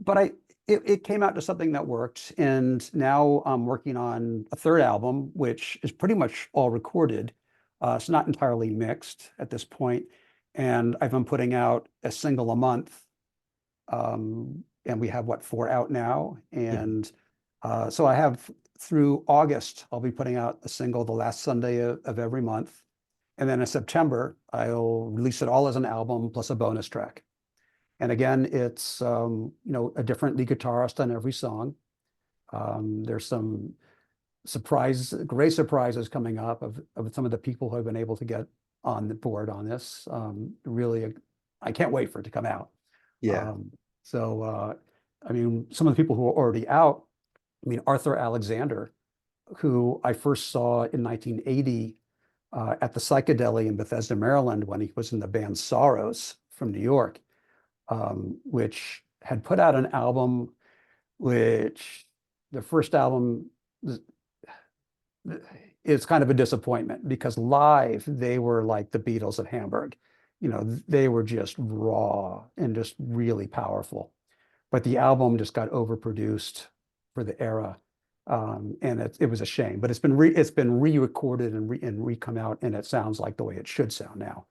Speaker 2: But it came out to something that worked. And now I'm working on a third album, which is pretty much all recorded. It's not entirely mixed at this point. And I've been putting out a single a month. And we have what, 4 out now. And so I have through August, I'll be putting out a single the last Sunday of every month. And then in September, I'll release it all as an album plus a bonus track. And again, it's a different lead guitarist on every song. There's some great surprises coming up of some of the people who have been able to get on the board on this. Really, I can't wait for it to come out.
Speaker 1: Yeah.
Speaker 2: I mean, some of the people who are already out, I mean, Arthur Alexander, who I first saw in 1980 at the Psychedelic in Bethesda, Maryland, when he was in the band Sorrows from New York, which had put out an album, which the first album is kind of a disappointment because live they were like the Beatles of Hamburg. They were just raw and just really powerful. But the album just got overproduced for the era. And it was a shame, but it's been re-recorded and re-come out, and it sounds like the way it should sound now.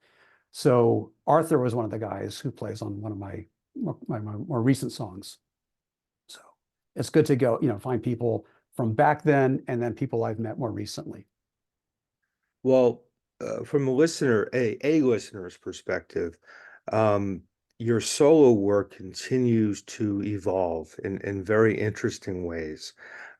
Speaker 2: So Arthur was one of the guys who plays on one of my more recent songs. So it's good to go, find people from back then and then people I've met more recently.
Speaker 1: Well, from a listener's perspective, um, your solo work continues to evolve in very interesting ways.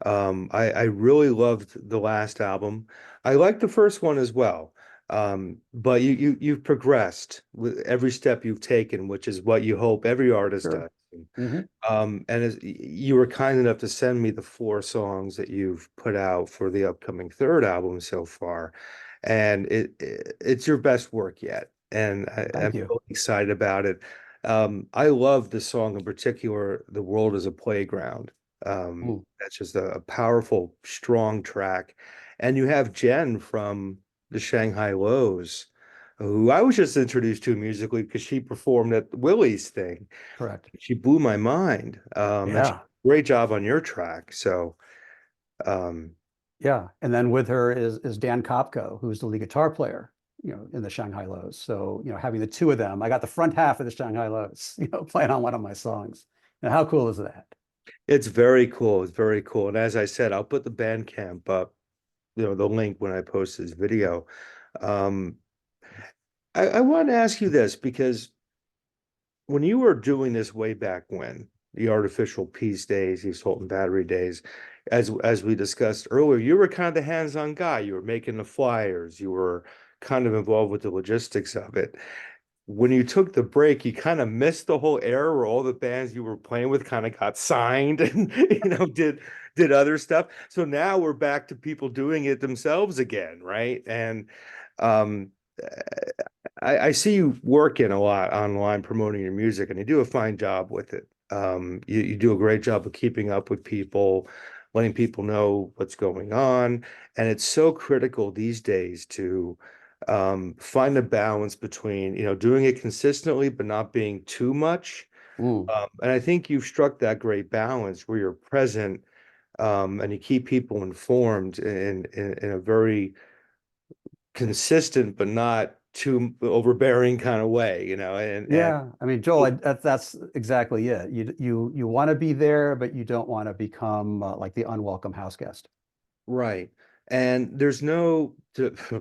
Speaker 1: I really loved the last album. I liked the first one as well. But you've progressed with every step you've taken, which is what you hope every artist
Speaker 2: Sure.
Speaker 1: does.
Speaker 2: Hmm.
Speaker 1: And as you were kind enough to send me the 4 songs that you've put out for the upcoming third album so far, and it's your best work yet, and I'm
Speaker 2: Thank you.
Speaker 1: really excited about it. I love the song in particular, "The World is a Playground."
Speaker 2: Mm,
Speaker 1: That's just a powerful, strong track, and you have Jen from the Shanghai Lows, who I was just introduced to musically because she performed at Willie's thing.
Speaker 2: correct.
Speaker 1: She blew my mind. And she
Speaker 2: Yeah.
Speaker 1: did a great job on your track. So, um,
Speaker 2: Yeah. And then with her is Dan Kopko, who's the lead guitar player, in the Shanghai Lows. So, having the two of them, I got the front half of the Shanghai Lows, playing on one of my songs. And how cool is that?
Speaker 1: it's very cool. It's very cool. And as I said, I'll put the Bandcamp up, the link when I post this video. Um, I want to ask you this because when you were doing this way back when, the artificial peace days, the assault and battery days, as we discussed earlier, you were kind of the hands-on guy. You were making the flyers, you were kind of involved with the logistics of it. When you took the break, you kind of missed the whole era where all the bands you were playing with kind of got signed and did other stuff. So now we're back to people doing it themselves again, right? And um I see you working a lot online promoting your music, and you do a fine job with it. You do a great job of keeping up with people, letting people know what's going on. And it's so critical these days to find a balance between, doing it consistently, but not being too much.
Speaker 2: Mm.
Speaker 1: And I think you've struck that great balance where you're present, and you keep people informed in a very consistent but not too overbearing kind of way, and
Speaker 2: Yeah, I mean, Joel, that's exactly it. You want to be there, but you don't want to become like the unwelcome house guest.
Speaker 1: right. And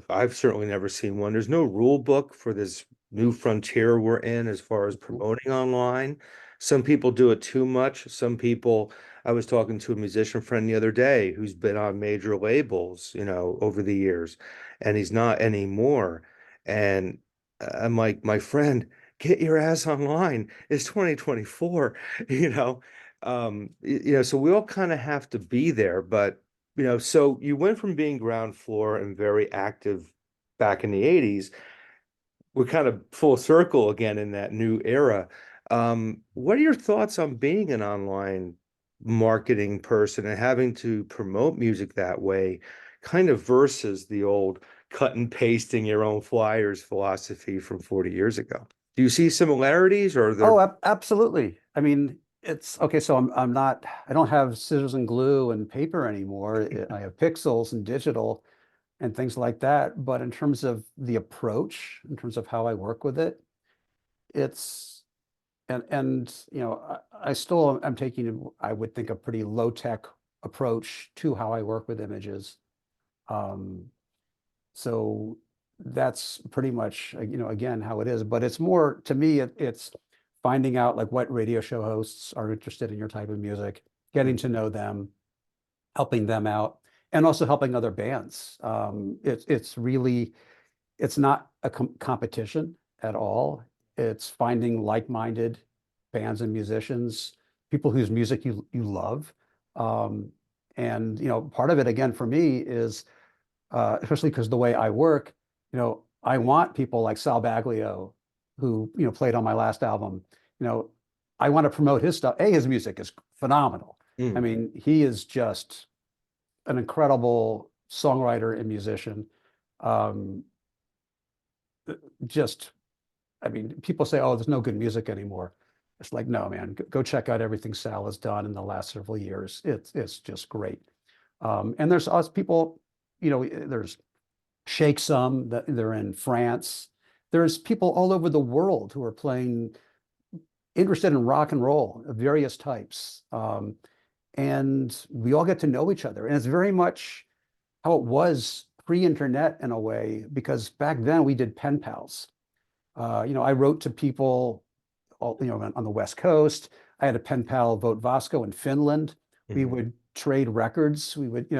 Speaker 1: I've certainly never seen one. There's no rule book for this new frontier we're in as far as
Speaker 2: Mhm.
Speaker 1: promoting online. Some people do it too much. Some people, I was talking to a musician friend the other day who's been on major labels, over the years, and he's not anymore. And I'm like, my friend, get your ass online. It's 2024, you know. So we all kind of have to be there, but so you went from being ground floor and very active back in the 80s. We're kind of full circle again in that new era. What are your thoughts on being an online marketing person and having to promote music that way, kind of versus the old cut and pasting your own flyers philosophy from 40 years ago? Do you see similarities or
Speaker 2: Oh,
Speaker 1: they're
Speaker 2: absolutely. I mean, it's okay. So I'm not, I don't have scissors and glue and paper anymore. I have pixels and digital and things like that. But in terms of the approach, in terms of how I work with it, it's, and I still am taking, I would think, a pretty low tech approach to how I work with images. Um, so that's pretty much, again, how it is. But it's more, to me, it's finding out like what radio show hosts are interested in your type of music, getting to know them, helping them out, and also helping other bands. It's really, it's not a competition at all. It's finding like-minded bands and musicians, people whose music you love. Um, and part of it again for me is especially because the way I work, I want people like Sal Baglio, who played on my last album. You know, I want to promote his stuff. His music is phenomenal. I
Speaker 1: Mm.
Speaker 2: mean, he is just an incredible songwriter and musician. Um, just, I mean, people say, "Oh, there's no good music anymore." It's like, no, man, go check out everything Sal has done in the last several years. It's just great. And there's us people, there's Shake Some, that they're in France. There's people all over the world who are playing, interested in rock and roll of various types. And we all get to know each other. And it's very much how it was pre-internet in a way, because back then we did pen pals. I wrote to people all, on the West Coast. I had a pen pal, Vote Vasco, in Finland. We
Speaker 1: Mhm.
Speaker 2: would trade records. We would,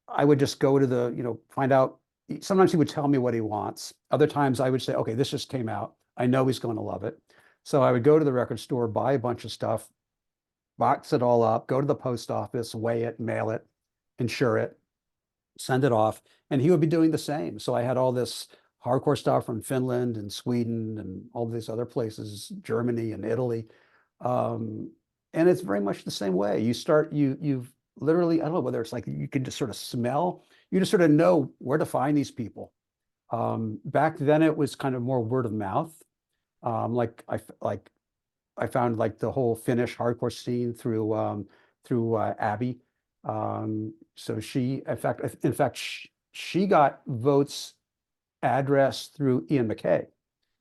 Speaker 2: I would just go to find out. Sometimes he would tell me what he wants. Other times I would say, okay, this just came out. I know he's going to love it. So I would go to the record store, buy a bunch of stuff, box it all up, go to the post office, weigh it, mail it, insure it, send it off. And he would be doing the same. So I had all this hardcore stuff from Finland and Sweden and all these other places, Germany and Italy. Um, and it's very much the same way. You've literally, I don't know whether it's like you can just sort of smell, you just sort of know where to find these people. Back then it was kind of more word of mouth. Like I found like the whole Finnish hardcore scene through Abby. So she got Vote's address through Ian McKay.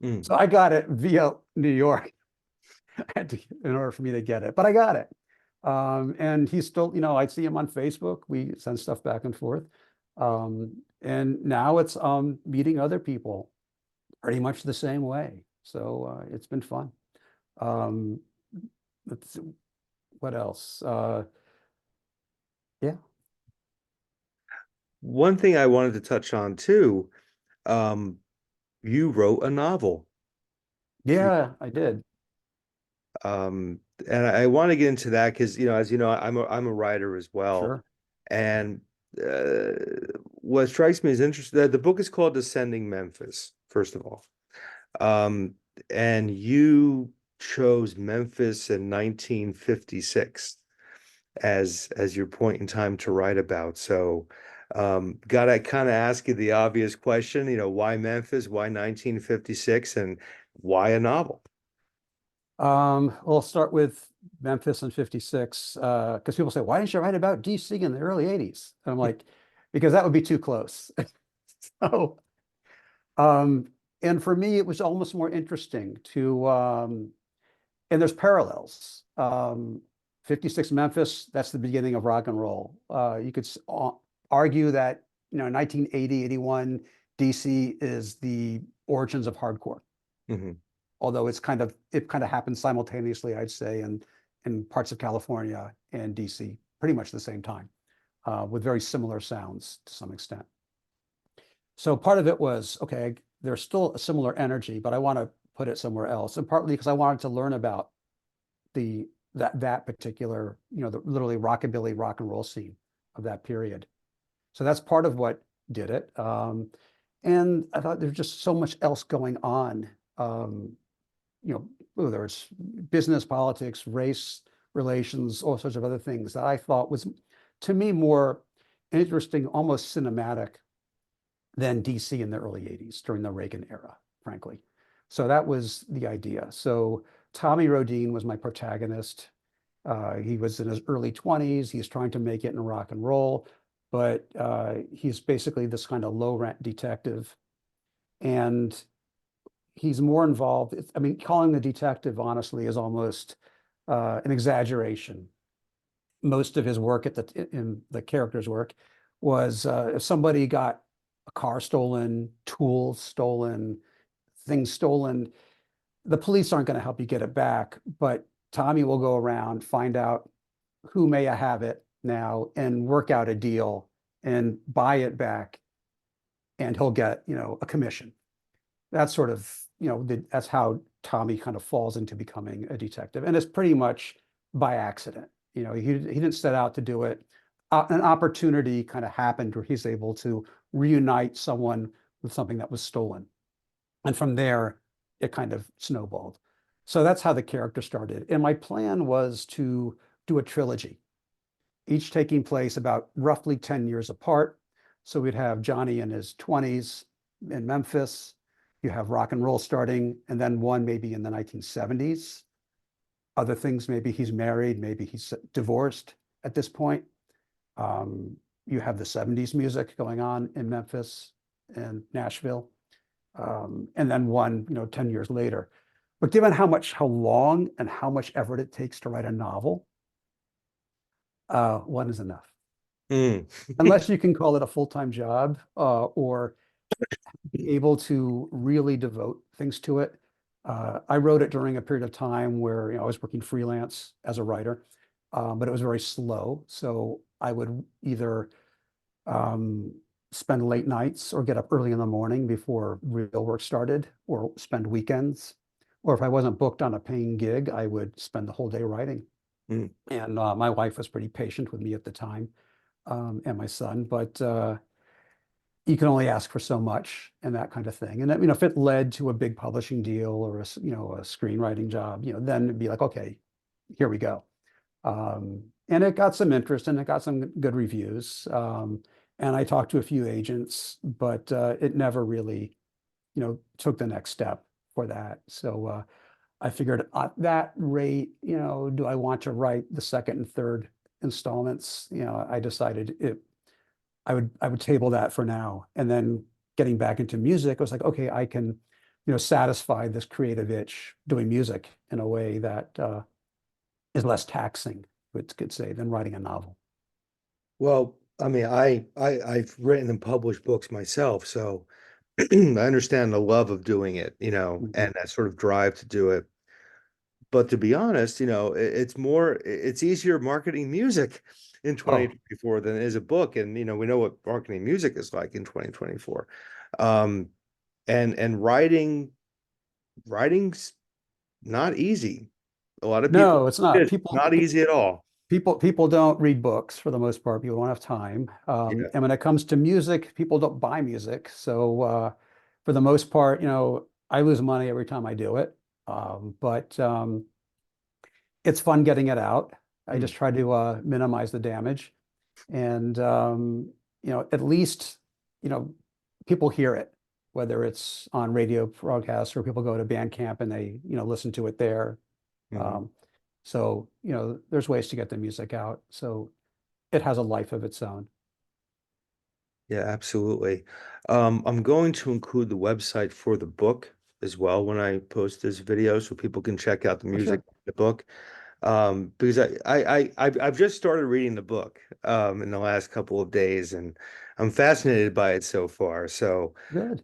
Speaker 1: Mm.
Speaker 2: So I got it via New York. In order for me to get it, but I got it. And he's still, I see him on Facebook. We send stuff back and forth. And now it's meeting other people pretty much the same way. So it's been fun. Um, let's, what else? Yeah.
Speaker 1: One thing I wanted to touch on too, um, you wrote a novel.
Speaker 2: Yeah, I did.
Speaker 1: And I want to get into that because, as you know, I'm a writer as well.
Speaker 2: Sure.
Speaker 1: And uh, what strikes me as interesting, the book is called Descending Memphis, first of all. Um, and you chose Memphis in 1956 as your point in time to write about. So, gotta kind of ask you the obvious question, why Memphis, why 1956, and why a novel?
Speaker 2: We'll start with Memphis in 56, because people say, why didn't you write about DC in the early 80s? And I'm like, because that would be too close. So, um, and for me, it was almost more interesting and there's parallels. 56 Memphis, that's the beginning of rock and roll. You could argue that, 1980, 81, DC is the origins of hardcore.
Speaker 1: Mhm.
Speaker 2: although it kind of happened simultaneously, I'd say, in parts of California and DC, pretty much the same time, with very similar sounds to some extent. So part of it was, okay, there's still a similar energy, but I want to put it somewhere else. And partly because I wanted to learn about that particular, the literally rockabilly rock and roll scene of that period. So that's part of what did it. And I thought there's just so much else going on, whether it's business, politics, race relations, all sorts of other things that I thought was, to me, more interesting, almost cinematic than DC in the early 80s during the Reagan era, frankly. So that was the idea. So Tommy Rodin was my protagonist. He was in his early 20s. He's trying to make it in rock and roll, but he's basically this kind of low rent detective. And he's more involved. I mean, calling the detective, honestly, is almost an exaggeration. Most of his work in the character's work was if somebody got a car stolen, tools stolen, things stolen, the police aren't going to help you get it back, but Tommy will go around, find out who may have it now, and work out a deal and buy it back, and he'll get, a commission. That's sort of, that's how Tommy kind of falls into becoming a detective. And it's pretty much by accident. He didn't set out to do it. An opportunity kind of happened where he's able to reunite someone with something that was stolen. And from there, it kind of snowballed. So that's how the character started. And my plan was to do a trilogy, each taking place about roughly 10 years apart. So we'd have Johnny in his 20s in Memphis. You have rock and roll starting, and then one maybe in the 1970s. Other things, maybe he's married, maybe he's divorced at this point. You have the 70s music going on in Memphis and Nashville. And then one, 10 years later. But given how long and how much effort it takes to write a novel, one is enough.
Speaker 1: Mm.
Speaker 2: Unless you can call it a full-time job, or be able to really devote things to it. I wrote it during a period of time where I was working freelance as a writer, but it was very slow. So I would either spend late nights or get up early in the morning before real work started, or spend weekends. Or if I wasn't booked on a paying gig, I would spend the whole day writing.
Speaker 1: Mm.
Speaker 2: And my wife was pretty patient with me at the time, and my son, but you can only ask for so much and that kind of thing. And if it led to a big publishing deal or a screenwriting job, then it'd be like, okay, here we go. And it got some interest and it got some good reviews. And I talked to a few agents, but it never really, took the next step for that. So I figured at that rate, do I want to write the second and third installments? I decided I would table that for now. And then getting back into music, I was like, okay, I can, satisfy this creative itch doing music in a way that is less taxing, we could say, than writing a novel.
Speaker 1: Well, I mean, I've written and published books myself, so I understand the love of doing it,
Speaker 2: Mhm.
Speaker 1: and that sort of drive to do it. But to be honest, it's easier marketing music in
Speaker 2: Oh,
Speaker 1: 2024 than it is a book. And, we know what marketing music is like in 2024. Um, and writing's not easy. A lot of people,
Speaker 2: no, it's not.
Speaker 1: it's not easy at all.
Speaker 2: People don't read books for the most part. People don't have time.
Speaker 1: Yeah.
Speaker 2: And when it comes to music, people don't buy music. So for the most part, I lose money every time I do it. But it's fun getting it out. I
Speaker 1: Hmm.
Speaker 2: just try to minimize the damage. And at least, you know, people hear it, whether it's on radio broadcasts or people go to Bandcamp and they, listen to it there.
Speaker 1: Hmm.
Speaker 2: Um, so, there's ways to get the music out. So it has a life of its own.
Speaker 1: Yeah, absolutely. I'm going to include the website for the book as well when I post this video so people can check out the
Speaker 2: For
Speaker 1: music
Speaker 2: sure.
Speaker 1: in the book. Because I've just started reading the book in the last couple of days, and I'm fascinated by it so far. So
Speaker 2: Good.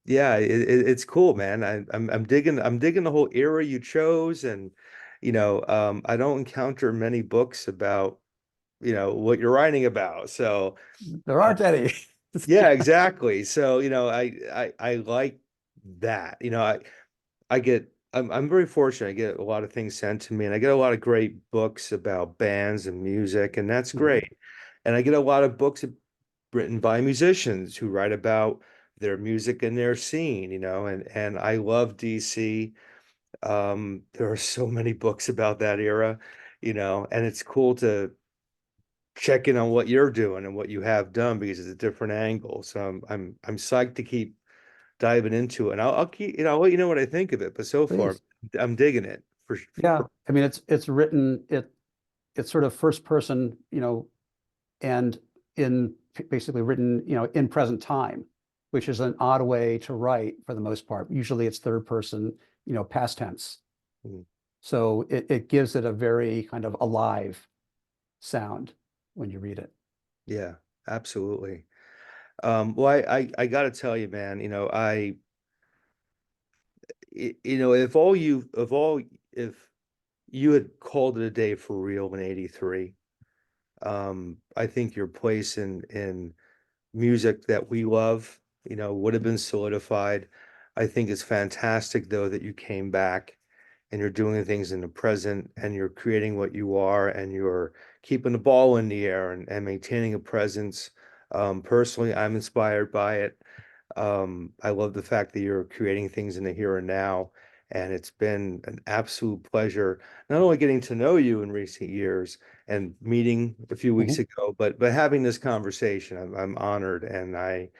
Speaker 1: yeah, it's cool, man. I'm digging the whole era you chose, and I don't encounter many books about what you're writing about. So
Speaker 2: There
Speaker 1: uh,
Speaker 2: aren't any.
Speaker 1: yeah, exactly. So I like that. I'm very fortunate. I get a lot of things sent to me, and I get a lot of great books about bands and music, and that's
Speaker 2: Mhm.
Speaker 1: great. And I get a lot of books written by musicians who write about their music and their scene, and I love DC. There are so many books about that era, and it's cool to check in on what you're doing and what you have done because it's a different angle. So I'm psyched to keep diving into it. And I'll keep, I'll let you know what I think of it. But so far,
Speaker 2: Please.
Speaker 1: I'm digging it
Speaker 2: Yeah. I mean, it's written, it's sort of first person, and in basically written, in present time, which is an odd way to write for the most part. Usually it's third person, past tense.
Speaker 1: Mhm.
Speaker 2: So it gives it a very kind of alive sound when you read it.
Speaker 1: Yeah, absolutely. Well, I got to tell you, man, if you had called it a day for real in '83, I think your place in music that we love, would have been solidified. I think it's fantastic, though, that you came back and you're doing things in the present and you're creating what you are and you're keeping the ball in the air and maintaining a presence. Personally, I'm inspired by it. I love the fact that you're creating things in the here and now. And it's been an absolute pleasure not only getting to know you in recent years and meeting a few weeks
Speaker 2: Mhm.
Speaker 1: ago, but having this conversation. I'm honored, and I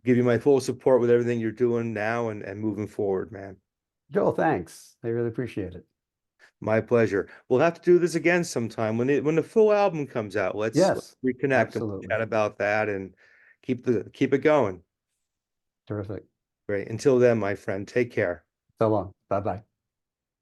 Speaker 1: give you my full support with everything you're doing now and moving forward, man.
Speaker 2: Joel, thanks. I really appreciate it.
Speaker 1: My pleasure. We'll have to do this again sometime when the full album comes out. Let's
Speaker 2: Yes,
Speaker 1: reconnect and
Speaker 2: absolutely.
Speaker 1: chat about that and keep it going.
Speaker 2: Terrific.
Speaker 1: Great. Until then, my friend, take care.
Speaker 2: So long. Bye-bye.